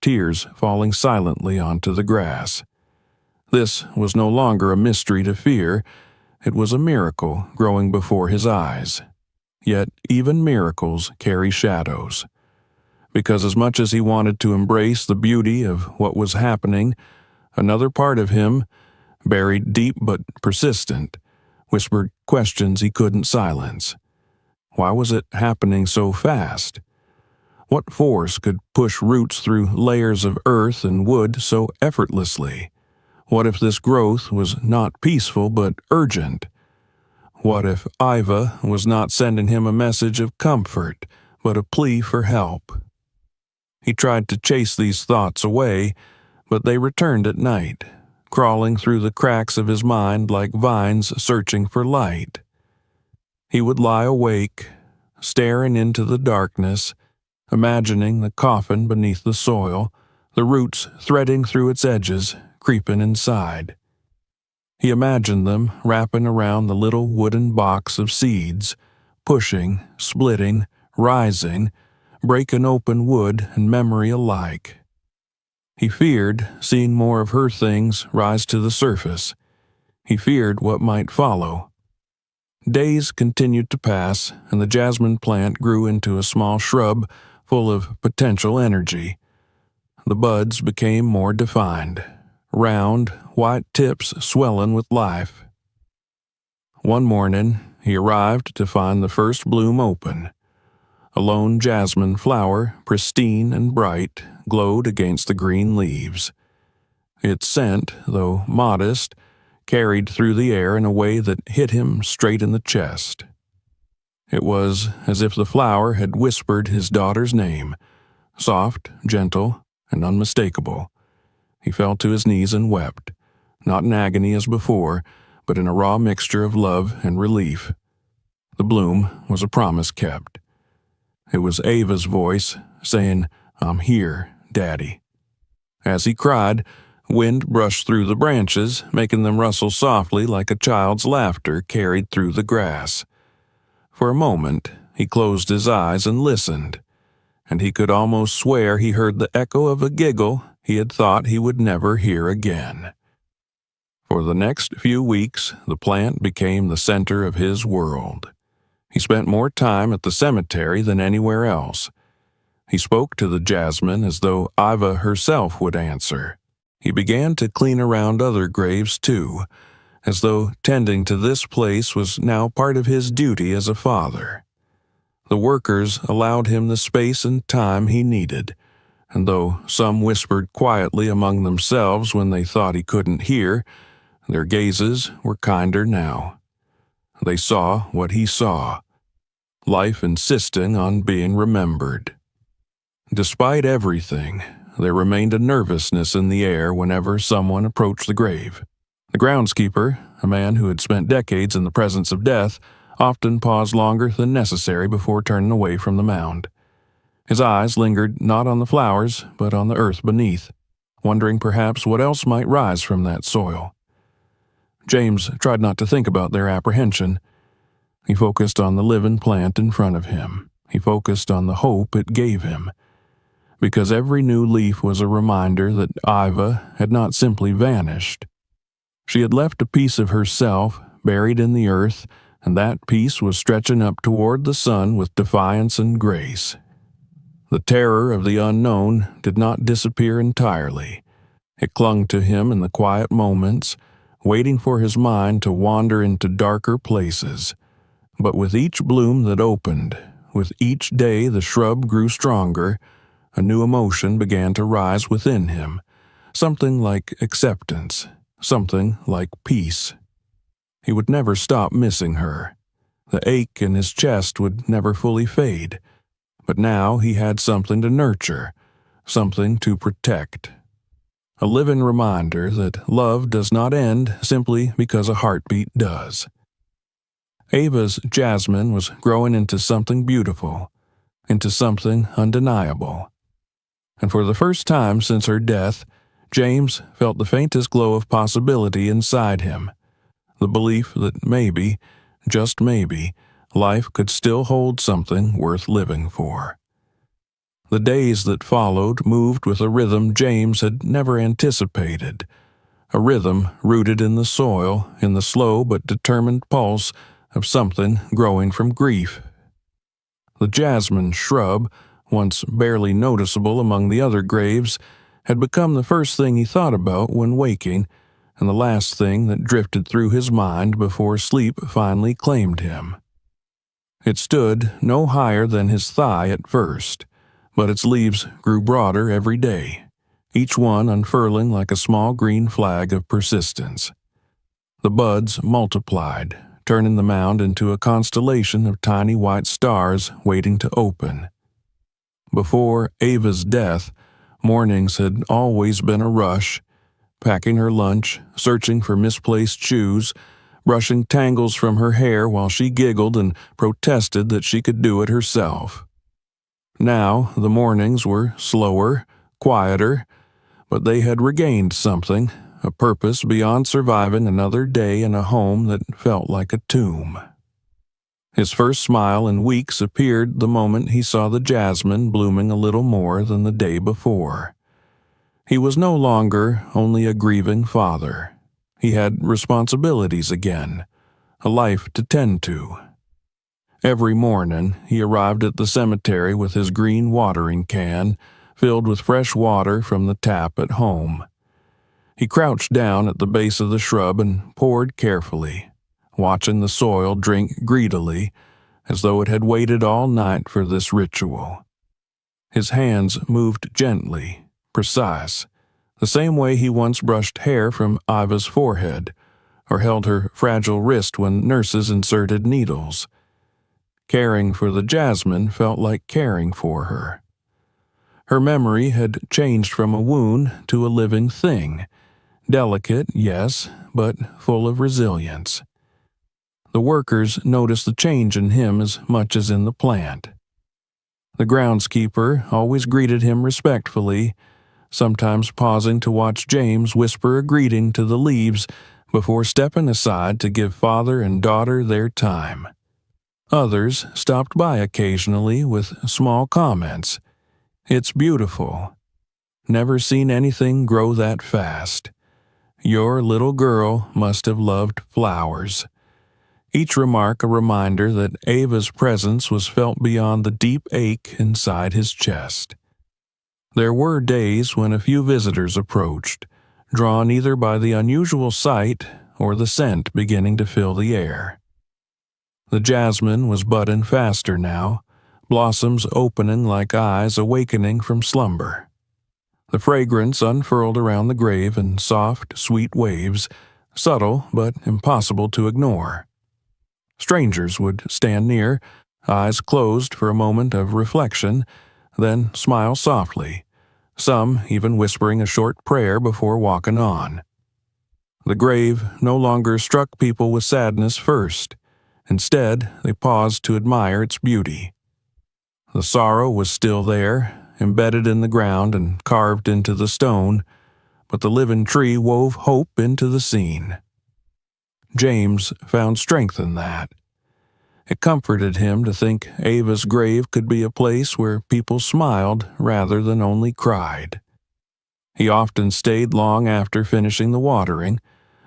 tears falling silently onto the grass. This was no longer a mystery to fear, it was a miracle growing before his eyes. Yet even miracles carry shadows. Because as much as he wanted to embrace the beauty of what was happening, another part of him, buried deep but persistent, whispered questions he couldn't silence. Why was it happening so fast? What force could push roots through layers of earth and wood so effortlessly? What if this growth was not peaceful but urgent? What if Iva was not sending him a message of comfort, but a plea for help? He tried to chase these thoughts away, but they returned at night, crawling through the cracks of his mind like vines searching for light. He would lie awake, staring into the darkness, imagining the coffin beneath the soil, the roots threading through its edges, creeping inside. He imagined them wrapping around the little wooden box of seeds, pushing, splitting, rising, breaking open wood and memory alike. He feared seeing more of her things rise to the surface. He feared what might follow. Days continued to pass, and the jasmine plant grew into a small shrub full of potential energy. The buds became more defined, round, white tips swelling with life. One morning, he arrived to find the first bloom open. A lone jasmine flower, pristine and bright, glowed against the green leaves. Its scent, though modest, carried through the air in a way that hit him straight in the chest. It was as if the flower had whispered his daughter's name, soft, gentle, and unmistakable. He fell to his knees and wept, not in agony as before, but in a raw mixture of love and relief. The bloom was a promise kept. It was Ava's voice saying, "I'm here, Daddy." As he cried, wind brushed through the branches, making them rustle softly like a child's laughter carried through the grass. For a moment, he closed his eyes and listened, and he could almost swear he heard the echo of a giggle he had thought he would never hear again. For the next few weeks, the plant became the center of his world. He spent more time at the cemetery than anywhere else. He spoke to the jasmine as though Iva herself would answer. He began to clean around other graves too, as though tending to this place was now part of his duty as a father. The workers allowed him the space and time he needed, and though some whispered quietly among themselves when they thought he couldn't hear, their gazes were kinder now. They saw what he saw, life insisting on being remembered. Despite everything, there remained a nervousness in the air whenever someone approached the grave. The groundskeeper, a man who had spent decades in the presence of death, often paused longer than necessary before turning away from the mound. His eyes lingered not on the flowers, but on the earth beneath, wondering perhaps what else might rise from that soil. James tried not to think about their apprehension. He focused on the living plant in front of him. He focused on the hope it gave him. because every new leaf was a reminder that Iva had not simply vanished. She had left a piece of herself buried in the earth, and that piece was stretching up toward the sun with defiance and grace. The terror of the unknown did not disappear entirely. It clung to him in the quiet moments, waiting for his mind to wander into darker places. But with each bloom that opened, with each day the shrub grew stronger, a new emotion began to rise within him, something like acceptance, something like peace. He would never stop missing her. The ache in his chest would never fully fade, but now he had something to nurture, something to protect. A living reminder that love does not end simply because a heartbeat does. Ava's jasmine was growing into something beautiful, into something undeniable. And for the first time since her death, James felt the faintest glow of possibility inside him, the belief that maybe, just maybe, life could still hold something worth living for. The days that followed moved with a rhythm James had never anticipated, a rhythm rooted in the soil, in the slow but determined pulse of something growing from grief. The jasmine shrub, once barely noticeable among the other graves, had become the first thing he thought about when waking, and the last thing that drifted through his mind before sleep finally claimed him. It stood no higher than his thigh at first, but its leaves grew broader every day, each one unfurling like a small green flag of persistence. The buds multiplied, turning the mound into a constellation of tiny white stars waiting to open. Before Ava's death, mornings had always been a rush, packing her lunch, searching for misplaced shoes, brushing tangles from her hair while she giggled and protested that she could do it herself. Now the mornings were slower, quieter, but they had regained something, a purpose beyond surviving another day in a home that felt like a tomb. His first smile in weeks appeared the moment he saw the jasmine blooming a little more than the day before. He was no longer only a grieving father. He had responsibilities again, a life to tend to. Every morning, he arrived at the cemetery with his green watering can, filled with fresh water from the tap at home. He crouched down at the base of the shrub and poured carefully, watching the soil drink greedily, as though it had waited all night for this ritual. His hands moved gently, precise, the same way he once brushed hair from Iva's forehead, or held her fragile wrist when nurses inserted needles. Caring for the jasmine felt like caring for her. Her memory had changed from a wound to a living thing, delicate, yes, but full of resilience. The workers noticed the change in him as much as in the plant. The groundskeeper always greeted him respectfully, sometimes pausing to watch James whisper a greeting to the leaves before stepping aside to give father and daughter their time. Others stopped by occasionally with small comments. "It's beautiful. Never seen anything grow that fast. Your little girl must have loved flowers." Each remark a reminder that Ava's presence was felt beyond the deep ache inside his chest. There were days when a few visitors approached, drawn either by the unusual sight or the scent beginning to fill the air. The jasmine was budding faster now, blossoms opening like eyes awakening from slumber. The fragrance unfurled around the grave in soft, sweet waves, subtle but impossible to ignore. Strangers would stand near, eyes closed for a moment of reflection, then smile softly, some even whispering a short prayer before walking on. The grave no longer struck people with sadness first. Instead, they paused to admire its beauty. The sorrow was still there, embedded in the ground and carved into the stone, but the living tree wove hope into the scene. James found strength in that. It comforted him to think Ava's grave could be a place where people smiled rather than only cried. He often stayed long after finishing the watering,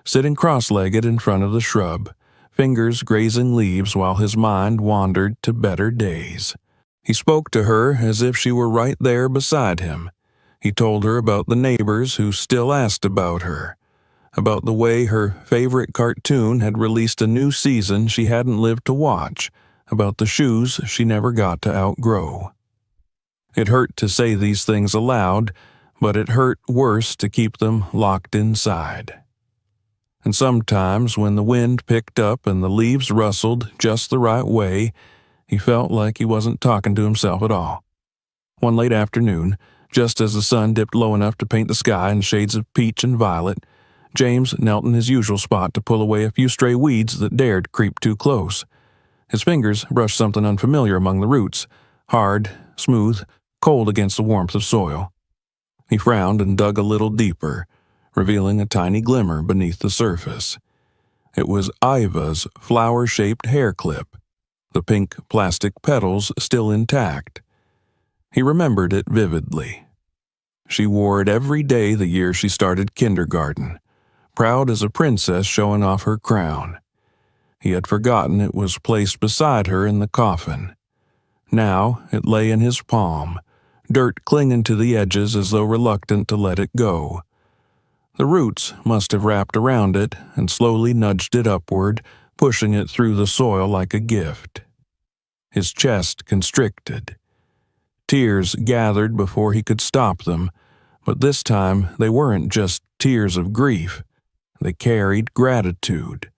sitting cross-legged in front of the shrub, fingers grazing leaves while his mind wandered to better days. He spoke to her as if she were right there beside him. He told her about the neighbors who still asked about her, about the way her favorite cartoon had released a new season she hadn't lived to watch, about the shoes she never got to outgrow. It hurt to say these things aloud, but it hurt worse to keep them locked inside. And sometimes when the wind picked up and the leaves rustled just the right way, he felt like he wasn't talking to himself at all. One late afternoon, just as the sun dipped low enough to paint the sky in shades of peach and violet, James knelt in his usual spot to pull away a few stray weeds that dared creep too close. His fingers brushed something unfamiliar among the roots, hard, smooth, cold against the warmth of soil. He frowned and dug a little deeper, revealing a tiny glimmer beneath the surface. It was Iva's flower-shaped hair clip, the pink plastic petals still intact. He remembered it vividly. She wore it every day the year she started kindergarten, proud as a princess showing off her crown. He had forgotten it was placed beside her in the coffin. Now it lay in his palm, dirt clinging to the edges as though reluctant to let it go. The roots must have wrapped around it and slowly nudged it upward, pushing it through the soil like a gift. His chest constricted. Tears gathered before he could stop them, but this time they weren't just tears of grief. They carried gratitude.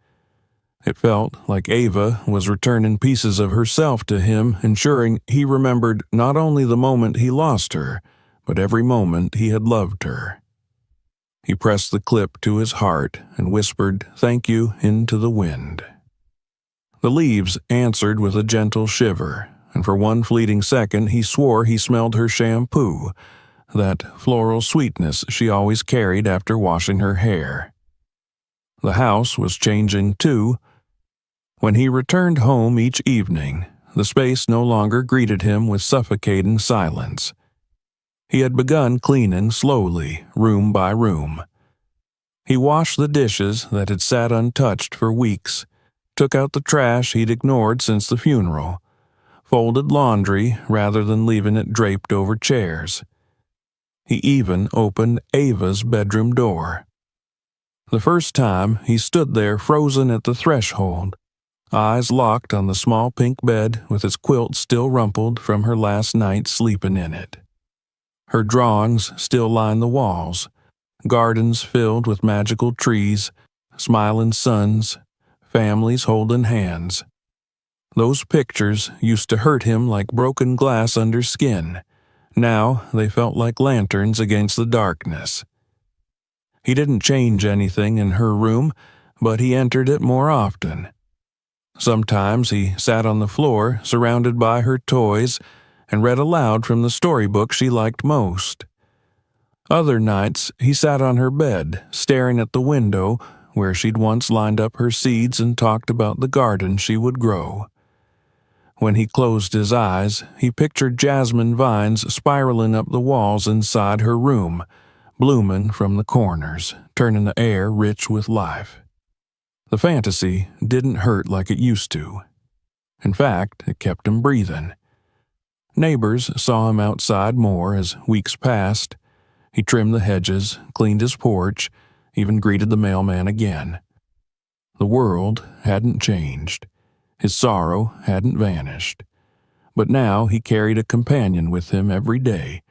It felt like Ava was returning pieces of herself to him, ensuring he remembered not only the moment he lost her, but every moment he had loved her. He pressed the clip to his heart and whispered "thank you" into the wind. The leaves answered with a gentle shiver, and for one fleeting second he swore he smelled her shampoo, that floral sweetness she always carried after washing her hair. The house was changing too. When he returned home each evening, the space no longer greeted him with suffocating silence. He had begun cleaning slowly, room by room. He washed the dishes that had sat untouched for weeks, took out the trash he'd ignored since the funeral, folded laundry rather than leaving it draped over chairs. He even opened Ava's bedroom door. The first time, he stood there frozen at the threshold, eyes locked on the small pink bed with its quilt still rumpled from her last night sleeping in it. Her drawings still lined the walls, gardens filled with magical trees, smiling suns, families holding hands. Those pictures used to hurt him like broken glass under skin. Now they felt like lanterns against the darkness. He didn't change anything in her room, but he entered it more often. Sometimes he sat on the floor, surrounded by her toys, and read aloud from the storybook she liked most. Other nights, he sat on her bed, staring at the window where she'd once lined up her seeds and talked about the garden she would grow. When he closed his eyes, he pictured jasmine vines spiraling up the walls inside her room, blooming from the corners, turning the air rich with life. The fantasy didn't hurt like it used to. In fact, it kept him breathing. Neighbors saw him outside more as weeks passed. He trimmed the hedges, cleaned his porch, even greeted the mailman again. The world hadn't changed. His sorrow hadn't vanished. But now he carried a companion with him every day,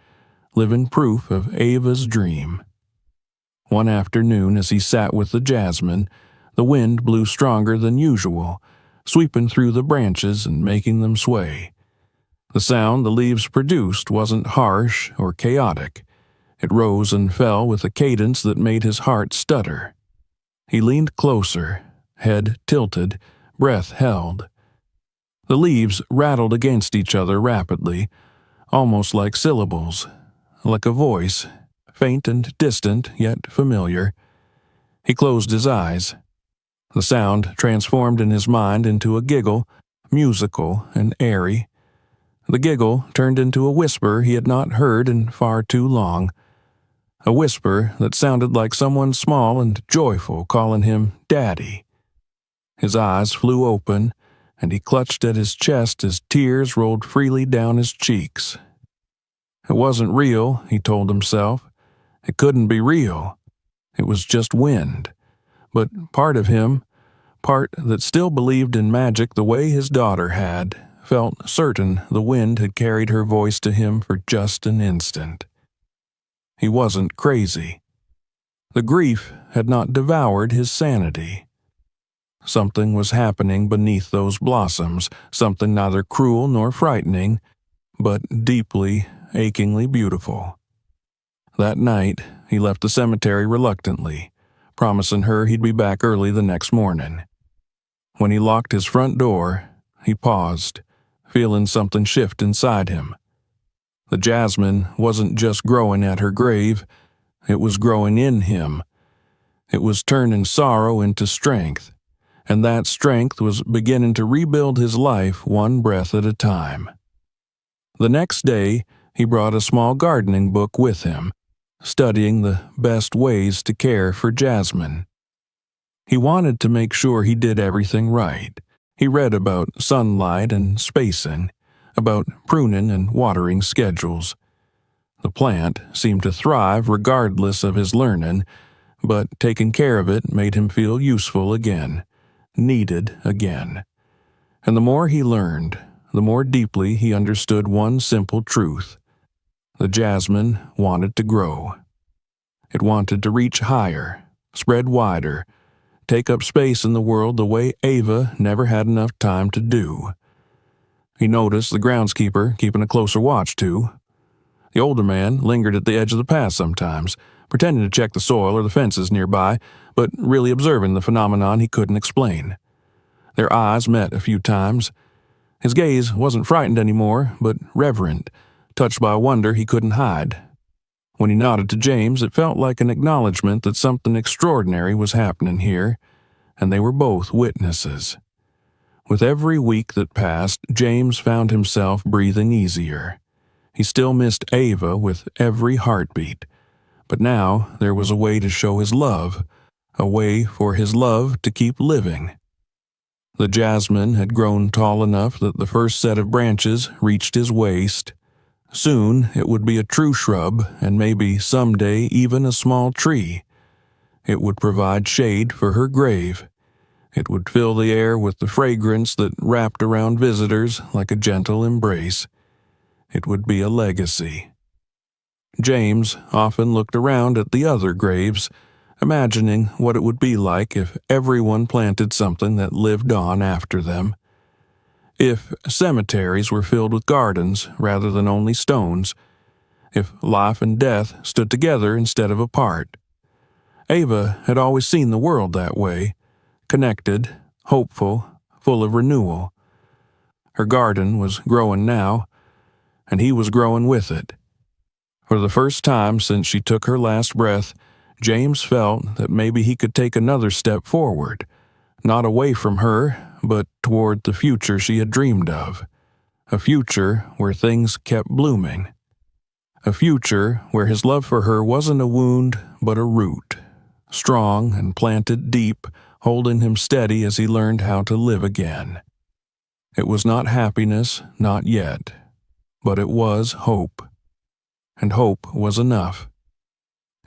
living proof of Ava's dream. One afternoon, as he sat with the jasmine, the wind blew stronger than usual, sweeping through the branches and making them sway. The sound the leaves produced wasn't harsh or chaotic. It rose and fell with a cadence that made his heart stutter. He leaned closer, head tilted, breath held. The leaves rattled against each other rapidly, almost like syllables, like a voice, faint and distant, yet familiar. He closed his eyes. The sound transformed in his mind into a giggle, musical and airy. The giggle turned into a whisper he had not heard in far too long, a whisper that sounded like someone small and joyful calling him Daddy. His eyes flew open, and he clutched at his chest as tears rolled freely down his cheeks. It wasn't real, he told himself. It couldn't be real. It was just wind. But part of him, part that still believed in magic the way his daughter had, felt certain the wind had carried her voice to him for just an instant. He wasn't crazy. The grief had not devoured his sanity. Something was happening beneath those blossoms, something neither cruel nor frightening, but deeply, achingly beautiful. That night, he left the cemetery reluctantly, promising her he'd be back early the next morning. When he locked his front door, he paused, feeling something shift inside him. The jasmine wasn't just growing at her grave, it was growing in him. It was turning sorrow into strength, and that strength was beginning to rebuild his life one breath at a time. The next day, he brought a small gardening book with him, studying the best ways to care for jasmine. He wanted to make sure he did everything right. He read about sunlight and spacing, about pruning and watering schedules. The plant seemed to thrive regardless of his learning, but taking care of it made him feel useful again, needed again. And the more he learned, the more deeply he understood one simple truth. The jasmine wanted to grow. It wanted to reach higher, spread wider, take up space in the world the way Ava never had enough time to do. He noticed the groundskeeper keeping a closer watch, too. The older man lingered at the edge of the path sometimes, pretending to check the soil or the fences nearby, but really observing the phenomenon he couldn't explain. Their eyes met a few times. His gaze wasn't frightened anymore, but reverent, touched by a wonder he couldn't hide. When he nodded to James, it felt like an acknowledgement that something extraordinary was happening here, and they were both witnesses. With every week that passed, James found himself breathing easier. He still missed Ava with every heartbeat, but now there was a way to show his love, a way for his love to keep living. The jasmine had grown tall enough that the first set of branches reached his waist. Soon it would be a true shrub, and maybe someday even a small tree. It would provide shade for her grave. It would fill the air with the fragrance that wrapped around visitors like a gentle embrace. It would be a legacy. James often looked around at the other graves, imagining what it would be like if everyone planted something that lived on after them. If cemeteries were filled with gardens rather than only stones. If life and death stood together instead of apart. Ava had always seen the world that way, connected, hopeful, full of renewal. Her garden was growing now, and he was growing with it. For the first time since she took her last breath, James felt that maybe he could take another step forward, not away from her, but toward the future she had dreamed of. A future where things kept blooming. A future where his love for her wasn't a wound, but a root, strong and planted deep, holding him steady as he learned how to live again. It was not happiness, not yet, but it was hope. And hope was enough.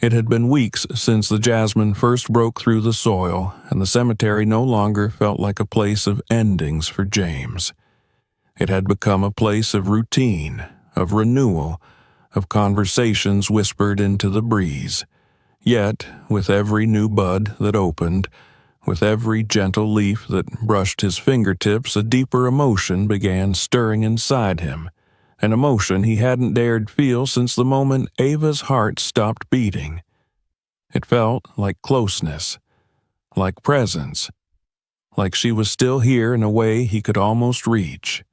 It had been weeks since the jasmine first broke through the soil, and the cemetery no longer felt like a place of endings for James. It had become a place of routine, of renewal, of conversations whispered into the breeze. Yet, with every new bud that opened, with every gentle leaf that brushed his fingertips, a deeper emotion began stirring inside him, an emotion he hadn't dared feel since the moment Ava's heart stopped beating. It felt like closeness, like presence, like she was still here in a way he could almost reach.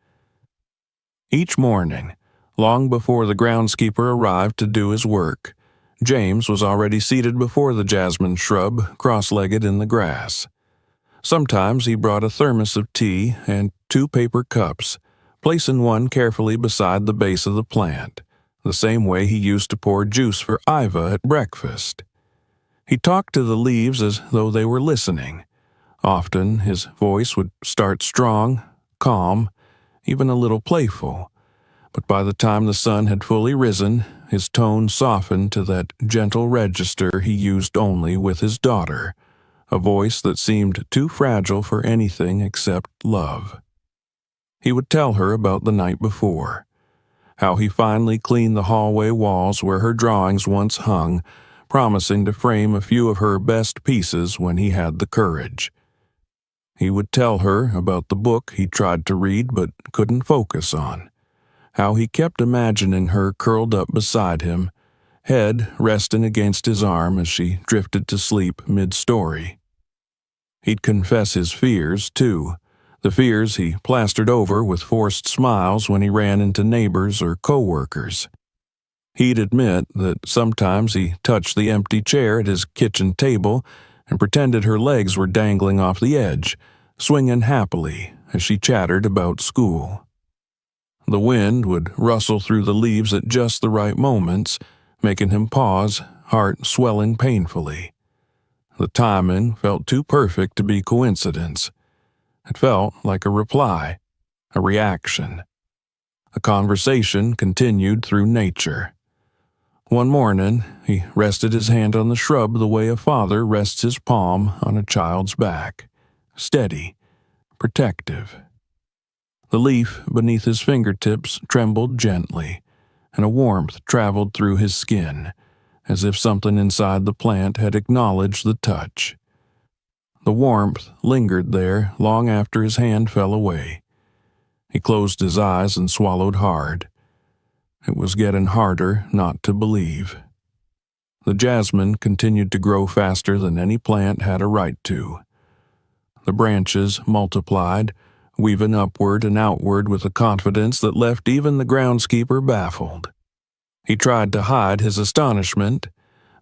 Each morning, long before the groundskeeper arrived to do his work, James was already seated before the jasmine shrub, cross-legged in the grass. Sometimes he brought a thermos of tea, and 2 paper cups, placing one carefully beside the base of the plant, the same way he used to pour juice for Iva at breakfast. He talked to the leaves as though they were listening. Often his voice would start strong, calm, even a little playful, but by the time the sun had fully risen, his tone softened to that gentle register he used only with his daughter, a voice that seemed too fragile for anything except love. He would tell her about the night before, how he finally cleaned the hallway walls where her drawings once hung, promising to frame a few of her best pieces when he had the courage. He would tell her about the book he tried to read but couldn't focus on, how he kept imagining her curled up beside him, head resting against his arm as she drifted to sleep mid-story. He'd confess his fears, too, the fears he plastered over with forced smiles when he ran into neighbors or co-workers. He'd admit that sometimes he touched the empty chair at his kitchen table and pretended her legs were dangling off the edge, swinging happily as she chattered about school. The wind would rustle through the leaves at just the right moments, making him pause, heart swelling painfully. The timing felt too perfect to be coincidence. It felt like a reply, a reaction. A conversation continued through nature. One morning, he rested his hand on the shrub the way a father rests his palm on a child's back, steady, protective. The leaf beneath his fingertips trembled gently, and a warmth traveled through his skin, as if something inside the plant had acknowledged the touch. The warmth lingered there long after his hand fell away. He closed his eyes and swallowed hard. It was getting harder not to believe. The jasmine continued to grow faster than any plant had a right to. The branches multiplied, weaving upward and outward with a confidence that left even the groundskeeper baffled. He tried to hide his astonishment,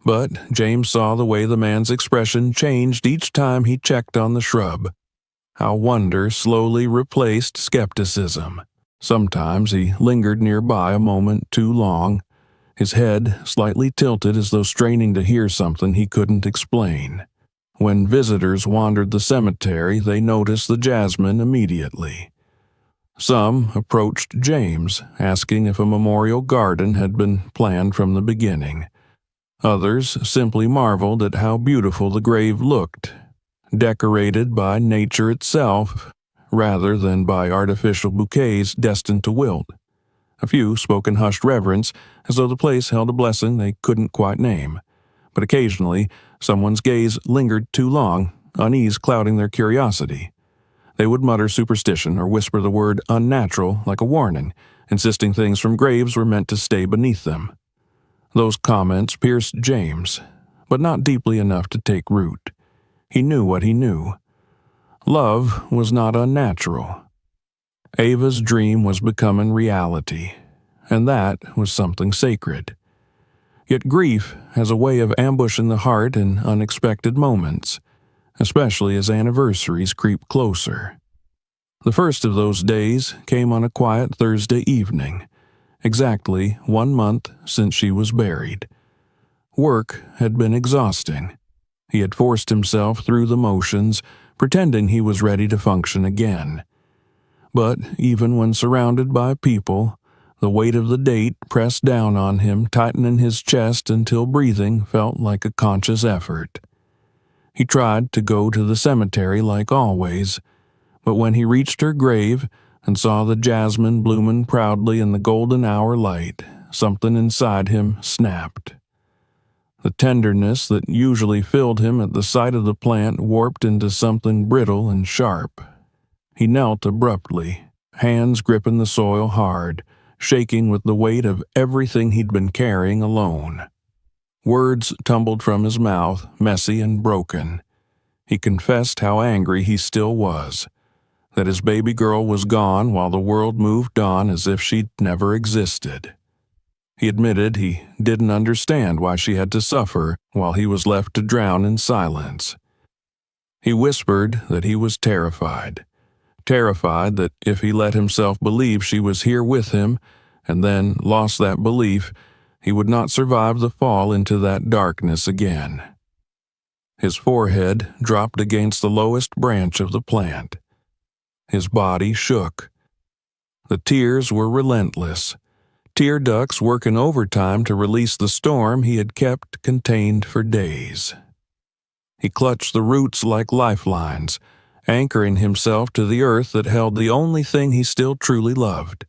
but James saw the way the man's expression changed each time he checked on the shrub, how wonder slowly replaced skepticism. Sometimes he lingered nearby a moment too long, his head slightly tilted as though straining to hear something he couldn't explain. When visitors wandered the cemetery, they noticed the jasmine immediately. Some approached James, asking if a memorial garden had been planned from the beginning. Others simply marveled at how beautiful the grave looked, decorated by nature itself, rather than by artificial bouquets destined to wilt. A few spoke in hushed reverence, as though the place held a blessing they couldn't quite name. But occasionally, someone's gaze lingered too long, unease clouding their curiosity. They would mutter superstition or whisper the word unnatural like a warning, insisting things from graves were meant to stay beneath them. Those comments pierced James, but not deeply enough to take root. He knew what he knew. Love was not unnatural. Ava's dream was becoming reality, and that was something sacred. Yet grief has a way of ambushing the heart in unexpected moments, especially as anniversaries creep closer. The first of those days came on a quiet Thursday evening, exactly 1 month since she was buried. Work had been exhausting. He had forced himself through the motions, pretending he was ready to function again. But even when surrounded by people, the weight of the date pressed down on him, tightening his chest until breathing felt like a conscious effort. He tried to go to the cemetery like always, but when he reached her grave and saw the jasmine blooming proudly in the golden hour light, something inside him snapped. The tenderness that usually filled him at the sight of the plant warped into something brittle and sharp. He knelt abruptly, hands gripping the soil hard, shaking with the weight of everything he'd been carrying alone. Words tumbled from his mouth, messy and broken. He confessed how angry he still was, that his baby girl was gone while the world moved on as if she'd never existed. He admitted he didn't understand why she had to suffer while he was left to drown in silence. He whispered that he was terrified terrified that if he let himself believe she was here with him, and then lost that belief, he would not survive the fall into that darkness again. His forehead dropped against the lowest branch of the plant. His body shook. The tears were relentless, tear ducts working overtime to release the storm he had kept contained for days. He clutched the roots like lifelines, anchoring himself to the earth that held the only thing he still truly loved.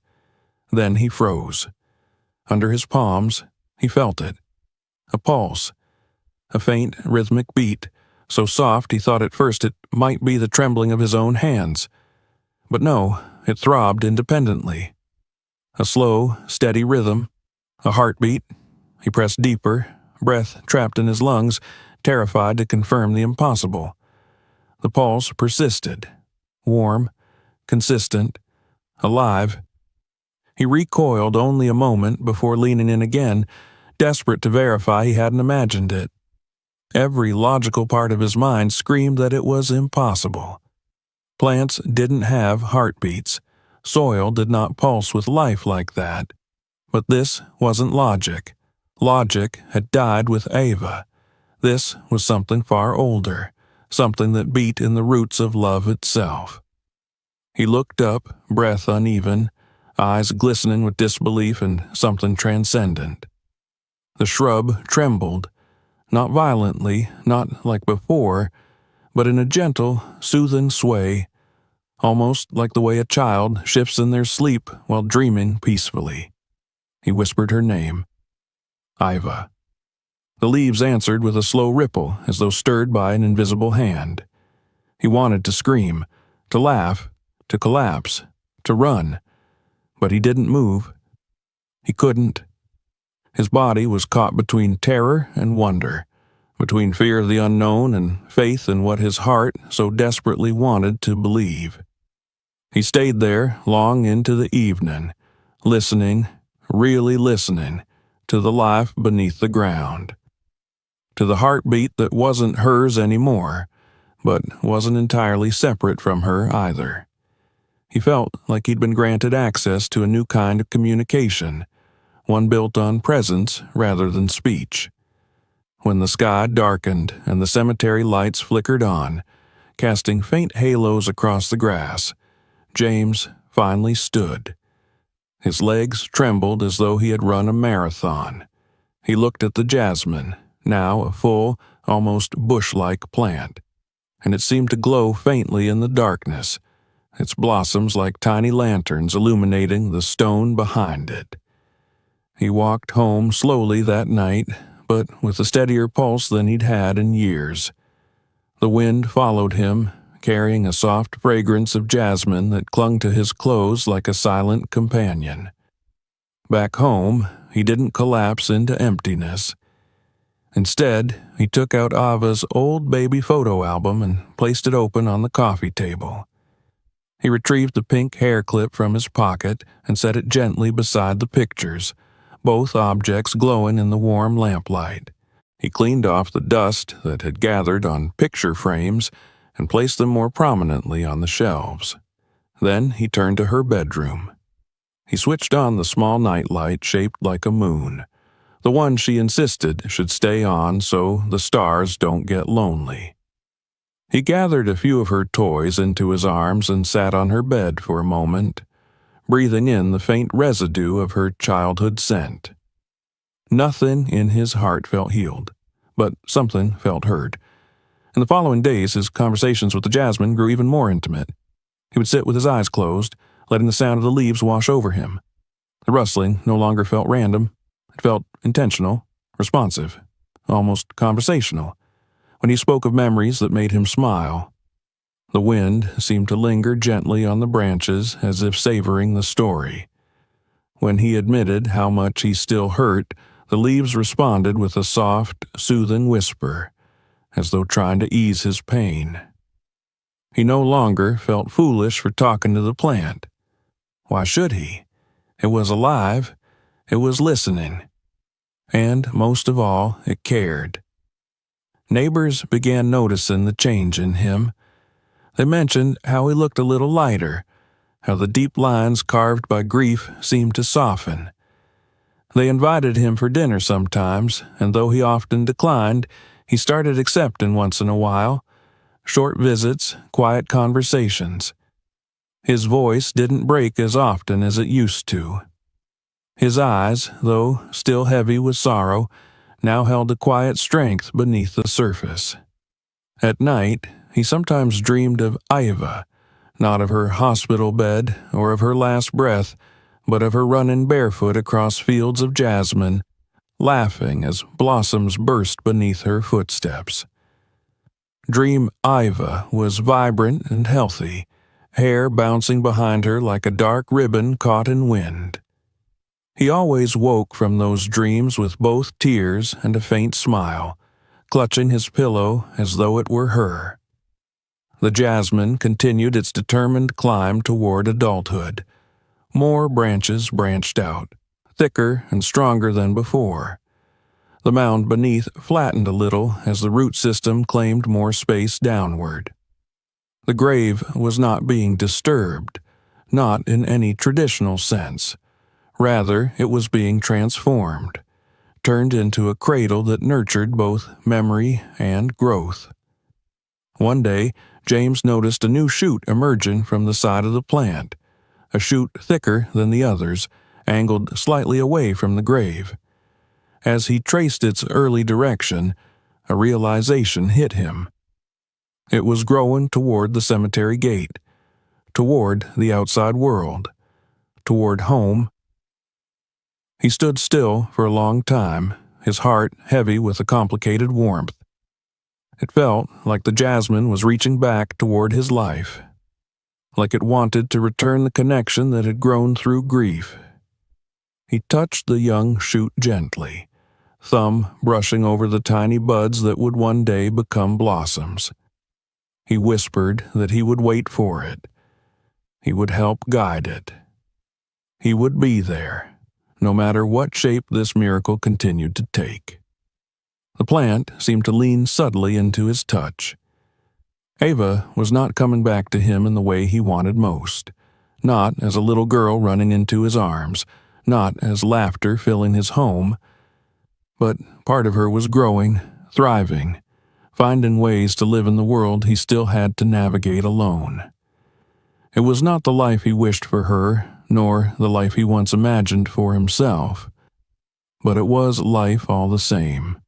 Then he froze. Under his palms, he felt it. A pulse. A faint, rhythmic beat, so soft he thought at first it might be the trembling of his own hands. But no, it throbbed independently. A slow, steady rhythm. A heartbeat. He pressed deeper, breath trapped in his lungs, terrified to confirm the impossible. The pulse persisted. Warm, consistent, alive. He recoiled only a moment before leaning in again, desperate to verify he hadn't imagined it. Every logical part of his mind screamed that it was impossible. Plants didn't have heartbeats. Soil did not pulse with life like that. But this wasn't logic. Logic had died with Ava. This was something far older, something that beat in the roots of love itself. He looked up, breath uneven, eyes glistening with disbelief and something transcendent. The shrub trembled, not violently, not like before, but in a gentle, soothing sway, almost like the way a child shifts in their sleep while dreaming peacefully. He whispered her name. Iva. The leaves answered with a slow ripple, as though stirred by an invisible hand. He wanted to scream, to laugh, to collapse, to run, but he didn't move. He couldn't. His body was caught between terror and wonder, between fear of the unknown and faith in what his heart so desperately wanted to believe. He stayed there long into the evening, listening, really listening, to the life beneath the ground. To the heartbeat that wasn't hers anymore, but wasn't entirely separate from her either. He felt like he'd been granted access to a new kind of communication, one built on presence rather than speech. When the sky darkened and the cemetery lights flickered on, casting faint halos across the grass, James finally stood. His legs trembled as though he had run a marathon. He looked at the jasmine, now a full, almost bush-like plant, and it seemed to glow faintly in the darkness, its blossoms like tiny lanterns illuminating the stone behind it. He walked home slowly that night, but with a steadier pulse than he'd had in years. The wind followed him, carrying a soft fragrance of jasmine that clung to his clothes like a silent companion. Back home, he didn't collapse into emptiness. Instead, he took out Ava's old baby photo album and placed it open on the coffee table. He retrieved the pink hair clip from his pocket and set it gently beside the pictures, both objects glowing in the warm lamplight. He cleaned off the dust that had gathered on picture frames and placed them more prominently on the shelves. Then he turned to her bedroom. He switched on the small nightlight shaped like a moon, the one she insisted should stay on so the stars don't get lonely. He gathered a few of her toys into his arms and sat on her bed for a moment, breathing in the faint residue of her childhood scent. Nothing in his heart felt healed, but something felt hurt. In the following days, his conversations with the jasmine grew even more intimate. He would sit with his eyes closed, letting the sound of the leaves wash over him. The rustling no longer felt random. It felt intentional, responsive, almost conversational. When he spoke of memories that made him smile, the wind seemed to linger gently on the branches as if savoring the story. When he admitted how much he still hurt, the leaves responded with a soft, soothing whisper, as though trying to ease his pain. He no longer felt foolish for talking to the plant. Why should he? It was alive. It was listening. And, most of all, it cared. Neighbors began noticing the change in him. They mentioned how he looked a little lighter, how the deep lines carved by grief seemed to soften. They invited him for dinner sometimes, and though he often declined, he started accepting once in a while. Short visits, quiet conversations. His voice didn't break as often as it used to. His eyes, though still heavy with sorrow, now held a quiet strength beneath the surface. At night, he sometimes dreamed of Iva, not of her hospital bed or of her last breath, but of her running barefoot across fields of jasmine, laughing as blossoms burst beneath her footsteps. Dream Iva was vibrant and healthy, hair bouncing behind her like a dark ribbon caught in wind. He always woke from those dreams with both tears and a faint smile, clutching his pillow as though it were her. The jasmine continued its determined climb toward adulthood. More branches branched out, thicker and stronger than before. The mound beneath flattened a little as the root system claimed more space downward. The grave was not being disturbed, not in any traditional sense. Rather, it was being transformed, turned into a cradle that nurtured both memory and growth. One day, James noticed a new shoot emerging from the side of the plant, a shoot thicker than the others, angled slightly away from the grave. As he traced its early direction, a realization hit him. It was growing toward the cemetery gate, toward the outside world, toward home. He stood still for a long time, his heart heavy with a complicated warmth. It felt like the jasmine was reaching back toward his life, like it wanted to return the connection that had grown through grief. He touched the young shoot gently, thumb brushing over the tiny buds that would one day become blossoms. He whispered that he would wait for it. He would help guide it. He would be there, no matter what shape this miracle continued to take. The plant seemed to lean subtly into his touch. Ava was not coming back to him in the way he wanted most, not as a little girl running into his arms, not as laughter filling his home, but part of her was growing, thriving, finding ways to live in the world he still had to navigate alone. It was not the life he wished for her, nor the life he once imagined for himself, but it was life all the same.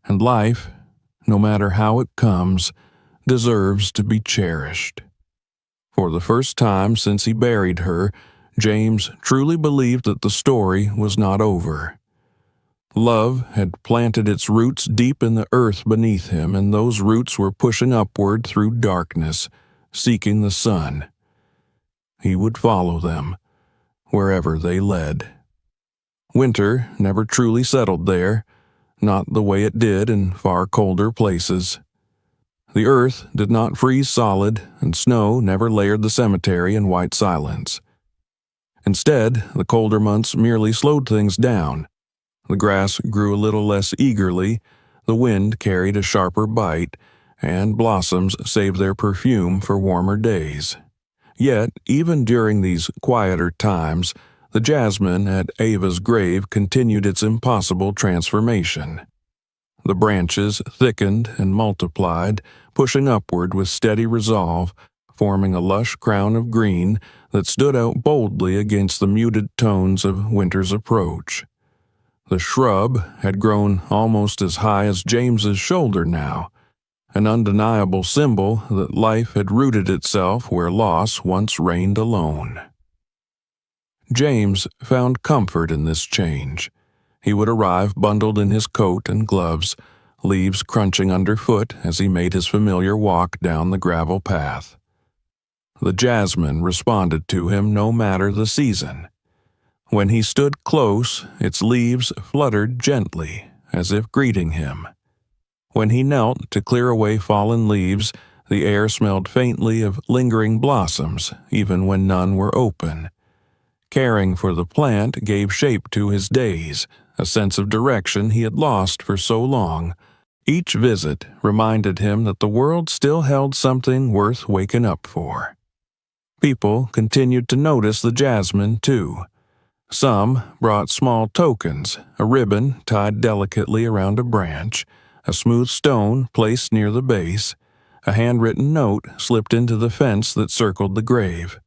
And life, no matter how it comes, deserves to be cherished. For the first time since he buried her, James truly believed that the story was not over. Love had planted its roots deep in the earth beneath him, and those roots were pushing upward through darkness, seeking the sun. He would follow them, wherever they led. Winter never truly settled there, not the way it did in far colder places. The earth did not freeze solid, and snow never layered the cemetery in white silence. Instead, the colder months merely slowed things down. The grass grew a little less eagerly, the wind carried a sharper bite, and blossoms saved their perfume for warmer days. Yet, even during these quieter times, the jasmine at Ava's grave continued its impossible transformation. The branches thickened and multiplied, pushing upward with steady resolve, forming a lush crown of green that stood out boldly against the muted tones of winter's approach. The shrub had grown almost as high as James's shoulder now, an undeniable symbol that life had rooted itself where loss once reigned alone. James found comfort in this change. He would arrive bundled in his coat and gloves, leaves crunching underfoot as he made his familiar walk down the gravel path. The jasmine responded to him no matter the season. When he stood close, its leaves fluttered gently, as if greeting him. When he knelt to clear away fallen leaves, the air smelled faintly of lingering blossoms, even when none were open. Caring for the plant gave shape to his days, a sense of direction he had lost for so long, Each visit reminded him that the world still held something worth waking up for. People continued to notice the jasmine, too. Some brought small tokens, a ribbon tied delicately around a branch, a smooth stone placed near the base, a handwritten note slipped into the fence that circled the grave.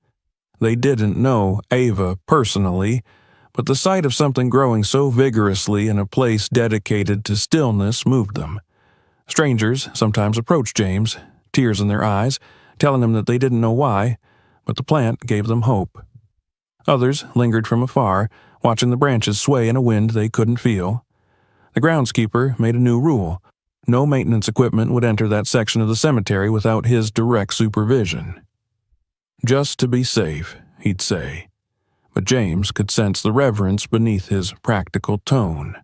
They didn't know Ava personally, but the sight of something growing so vigorously in a place dedicated to stillness moved them. Strangers sometimes approached James, tears in their eyes, telling him that they didn't know why, but the plant gave them hope. Others lingered from afar, watching the branches sway in a wind they couldn't feel. The groundskeeper made a new rule. No maintenance equipment would enter that section of the cemetery without his direct supervision. Just to be safe, he'd say, but James could sense the reverence beneath his practical tone.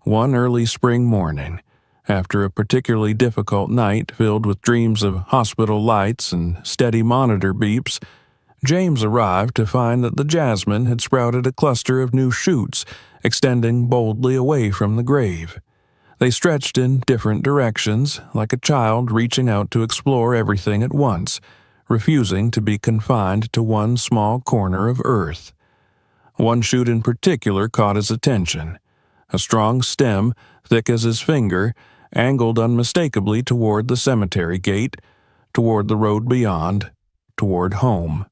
One early spring morning, after a particularly difficult night filled with dreams of hospital lights and steady monitor beeps, James arrived to find that the jasmine had sprouted a cluster of new shoots extending boldly away from the grave. They stretched in different directions, like a child reaching out to explore everything at once, refusing to be confined to one small corner of earth. One shoot in particular caught his attention. A strong stem, thick as his finger, angled unmistakably toward the cemetery gate, toward the road beyond, toward home.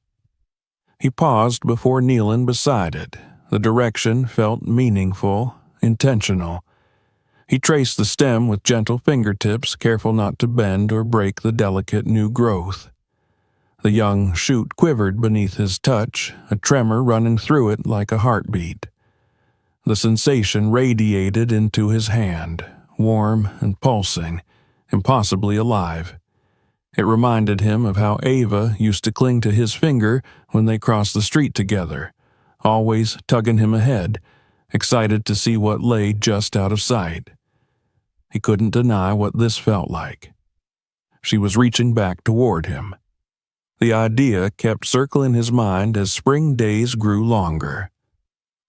He paused before kneeling beside it. The direction felt meaningful, intentional. He traced the stem with gentle fingertips, careful not to bend or break the delicate new growth. The young shoot quivered beneath his touch, a tremor running through it like a heartbeat. The sensation radiated into his hand, warm and pulsing, impossibly alive. It reminded him of how Ava used to cling to his finger when they crossed the street together, always tugging him ahead, excited to see what lay just out of sight. He couldn't deny what this felt like. She was reaching back toward him. The idea kept circling his mind as spring days grew longer.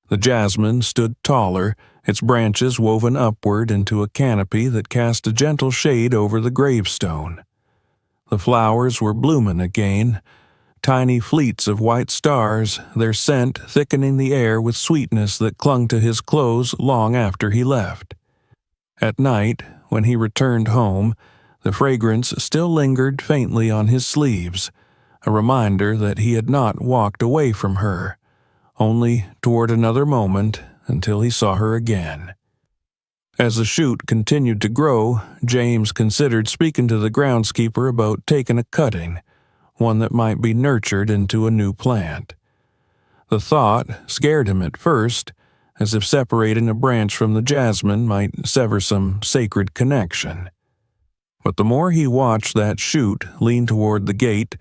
The jasmine stood taller, its branches woven upward into a canopy that cast a gentle shade over the gravestone. The flowers were blooming again, tiny fleets of white stars, their scent thickening the air with sweetness that clung to his clothes long after he left. At night, when he returned home, the fragrance still lingered faintly on his sleeves, a reminder that he had not walked away from her, only toward another moment until he saw her again. As the shoot continued to grow, James considered speaking to the groundskeeper about taking a cutting, one that might be nurtured into a new plant. The thought scared him at first, as if separating a branch from the jasmine might sever some sacred connection. But the more he watched that shoot lean toward the gate,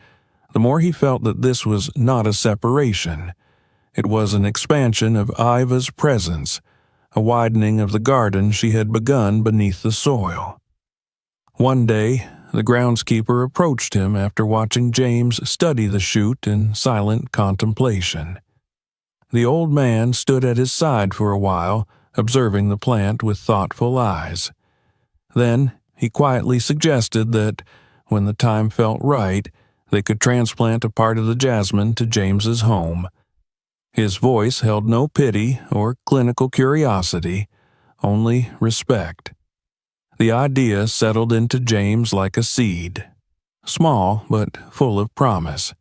the more he felt that this was not a separation. It was an expansion of Iva's presence, a widening of the garden she had begun beneath the soil. One day, the groundskeeper approached him after watching James study the shoot in silent contemplation. The old man stood at his side for a while, observing the plant with thoughtful eyes. Then he quietly suggested that, when the time felt right, they could transplant a part of the jasmine to James's home. His voice held no pity or clinical curiosity, only respect. The idea settled into James like a seed, small but full of promise.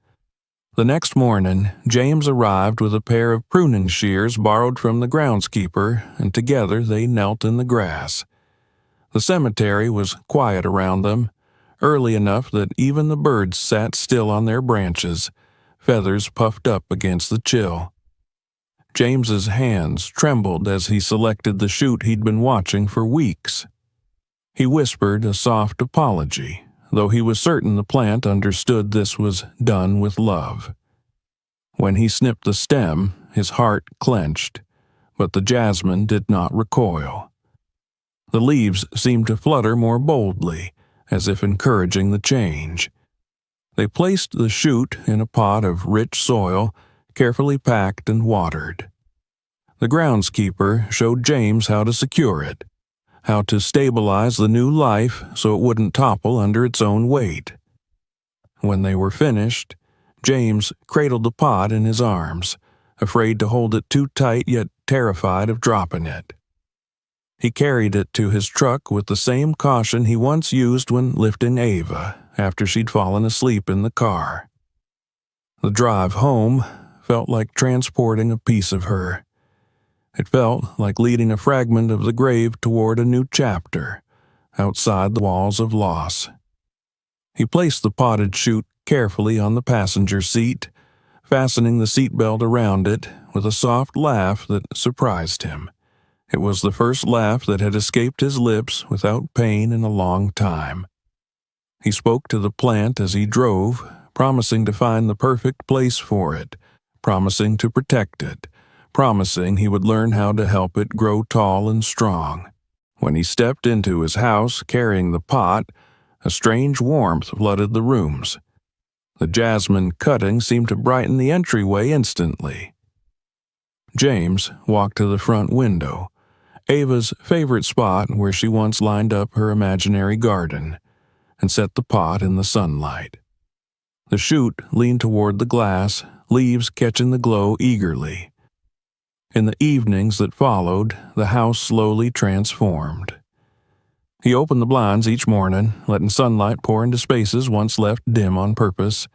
The next morning, James arrived with a pair of pruning shears borrowed from the groundskeeper, and together they knelt in the grass. The cemetery was quiet around them, early enough that even the birds sat still on their branches, feathers puffed up against the chill. James's hands trembled as he selected the shoot he'd been watching for weeks. He whispered a soft apology, though he was certain the plant understood this was done with love. When he snipped the stem, his heart clenched, but the jasmine did not recoil. The leaves seemed to flutter more boldly, as if encouraging the change. They placed the shoot in a pot of rich soil, carefully packed and watered. The groundskeeper showed James how to secure it, how to stabilize the new life so it wouldn't topple under its own weight. When they were finished, James cradled the pot in his arms, afraid to hold it too tight yet terrified of dropping it. He carried it to his truck with the same caution he once used when lifting Ava after she'd fallen asleep in the car. The drive home felt like transporting a piece of her. It felt like leading a fragment of the grave toward a new chapter, outside the walls of loss. He placed the potted chute carefully on the passenger seat, fastening the seatbelt around it with a soft laugh that surprised him. It was the first laugh that had escaped his lips without pain in a long time. He spoke to the plant as he drove, promising to find the perfect place for it, promising to protect it, promising he would learn how to help it grow tall and strong. When he stepped into his house carrying the pot, a strange warmth flooded the rooms. The jasmine cutting seemed to brighten the entryway instantly. James walked to the front window, Ava's favorite spot where she once lined up her imaginary garden, and set the pot in the sunlight. The chute leaned toward the glass, leaves catching the glow eagerly. In the evenings that followed, the house slowly transformed. He opened the blinds each morning, letting sunlight pour into spaces once left dim on purpose.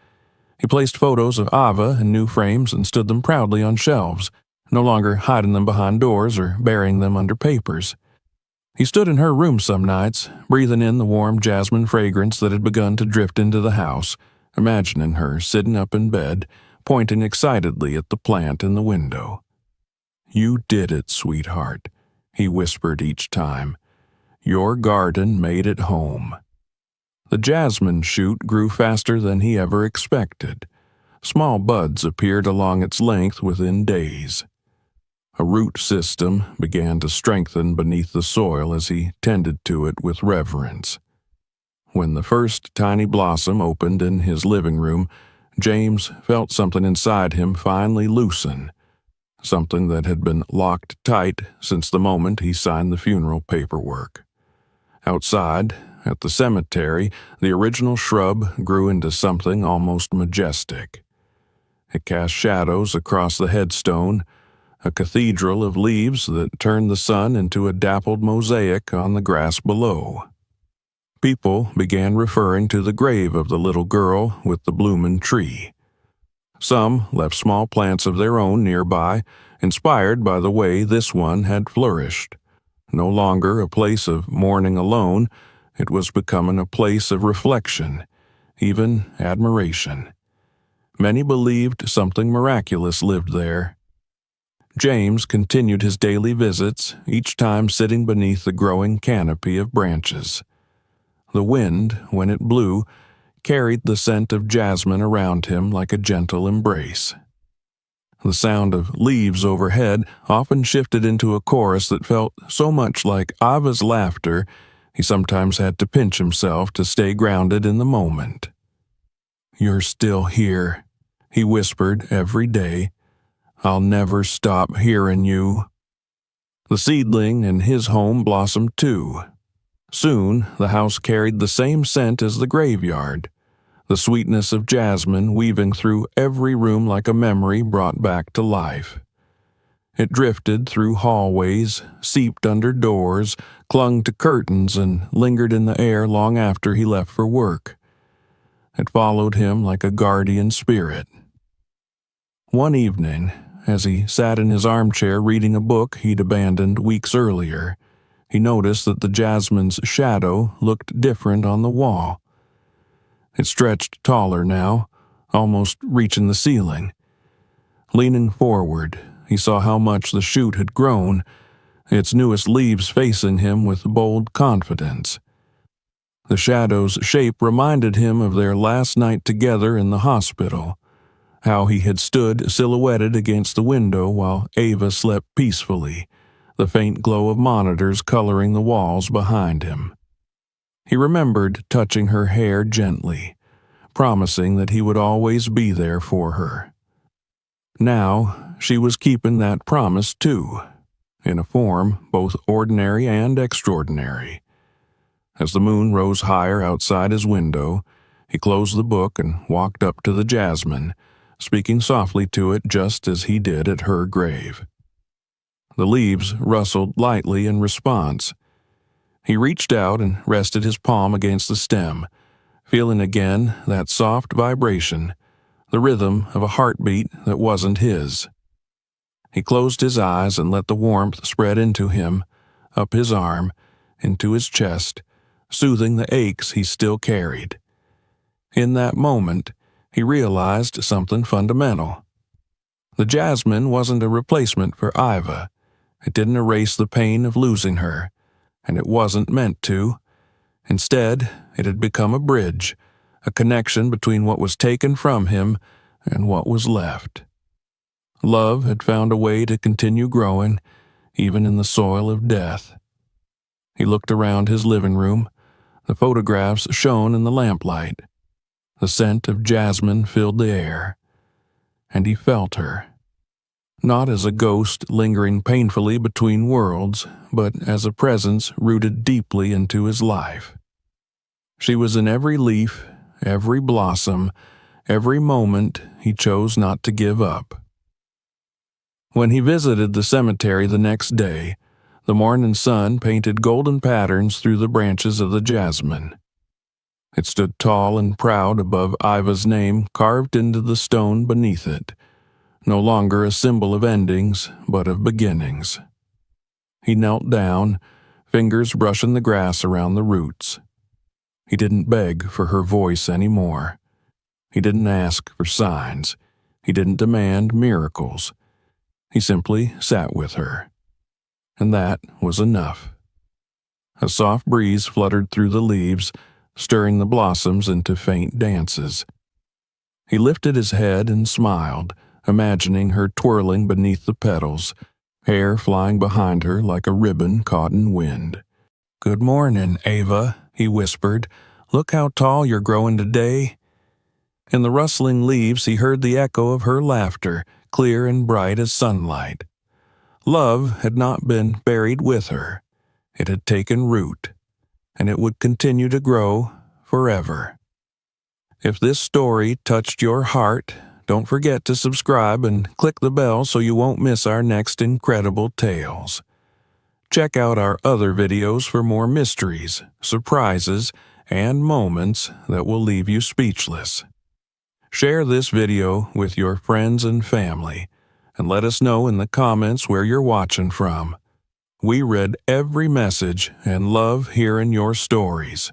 He placed photos of Ava in new frames and stood them proudly on shelves, no longer hiding them behind doors or burying them under papers. He stood in her room some nights, breathing in the warm jasmine fragrance that had begun to drift into the house, imagining her sitting up in bed, pointing excitedly at the plant in the window. "You did it, sweetheart," he whispered each time. "Your garden made it home." The jasmine shoot grew faster than he ever expected. Small buds appeared along its length within days. A root system began to strengthen beneath the soil as he tended to it with reverence. When the first tiny blossom opened in his living room, James felt something inside him finally loosen, something that had been locked tight since the moment he signed the funeral paperwork. Outside, at the cemetery, the original shrub grew into something almost majestic. It cast shadows across the headstone, a cathedral of leaves that turned the sun into a dappled mosaic on the grass below. People began referring to the grave of the little girl with the bloomin' tree. Some left small plants of their own nearby, inspired by the way this one had flourished. No longer a place of mourning alone, it was becoming a place of reflection, even admiration. Many believed something miraculous lived there. James continued his daily visits, each time sitting beneath the growing canopy of branches. The wind, when it blew, carried the scent of jasmine around him like a gentle embrace. The sound of leaves overhead often shifted into a chorus that felt so much like Ava's laughter, he sometimes had to pinch himself to stay grounded in the moment. "You're still here," he whispered every day. "I'll never stop hearing you." The seedling in his home blossomed too. Soon, the house carried the same scent as the graveyard, the sweetness of jasmine weaving through every room like a memory brought back to life. It drifted through hallways, seeped under doors, clung to curtains, and lingered in the air long after he left for work. It followed him like a guardian spirit. One evening, as he sat in his armchair reading a book he'd abandoned weeks earlier, he noticed that the jasmine's shadow looked different on the wall. It stretched taller now, almost reaching the ceiling. Leaning forward, he saw how much the shoot had grown, its newest leaves facing him with bold confidence. The shadow's shape reminded him of their last night together in the hospital, how he had stood silhouetted against the window while Ava slept peacefully, the faint glow of monitors coloring the walls behind him. He remembered touching her hair gently, promising that he would always be there for her. Now, she was keeping that promise too, in a form both ordinary and extraordinary. As the moon rose higher outside his window, he closed the book and walked up to the jasmine, speaking softly to it just as he did at her grave. The leaves rustled lightly in response. He reached out and rested his palm against the stem, feeling again that soft vibration, the rhythm of a heartbeat that wasn't his. He closed his eyes and let the warmth spread into him, up his arm, into his chest, soothing the aches he still carried. In that moment, he realized something fundamental. The jasmine wasn't a replacement for Iva. It didn't erase the pain of losing her, and it wasn't meant to. Instead, it had become a bridge, a connection between what was taken from him and what was left. Love had found a way to continue growing, even in the soil of death. He looked around his living room. The photographs shone in the lamplight. The scent of jasmine filled the air, and he felt her. Not as a ghost lingering painfully between worlds, but as a presence rooted deeply into his life. She was in every leaf, every blossom, every moment he chose not to give up. When he visited the cemetery the next day, the morning sun painted golden patterns through the branches of the jasmine. It stood tall and proud above Iva's name carved into the stone beneath it, no longer a symbol of endings, but of beginnings. He knelt down, fingers brushing the grass around the roots. He didn't beg for her voice anymore. He didn't ask for signs. He didn't demand miracles. He simply sat with her. And that was enough. A soft breeze fluttered through the leaves, stirring the blossoms into faint dances. He lifted his head and smiled, imagining her twirling beneath the petals, hair flying behind her like a ribbon caught in wind. "Good morning, Ava," he whispered. "Look how tall you're growing today." In the rustling leaves he heard the echo of her laughter, clear and bright as sunlight. Love had not been buried with her. It had taken root, and it would continue to grow forever. If this story touched your heart, don't forget to subscribe and click the bell so you won't miss our next incredible tales. Check out our other videos for more mysteries, surprises, and moments that will leave you speechless. Share this video with your friends and family, and let us know in the comments where you're watching from. We read every message and love hearing your stories.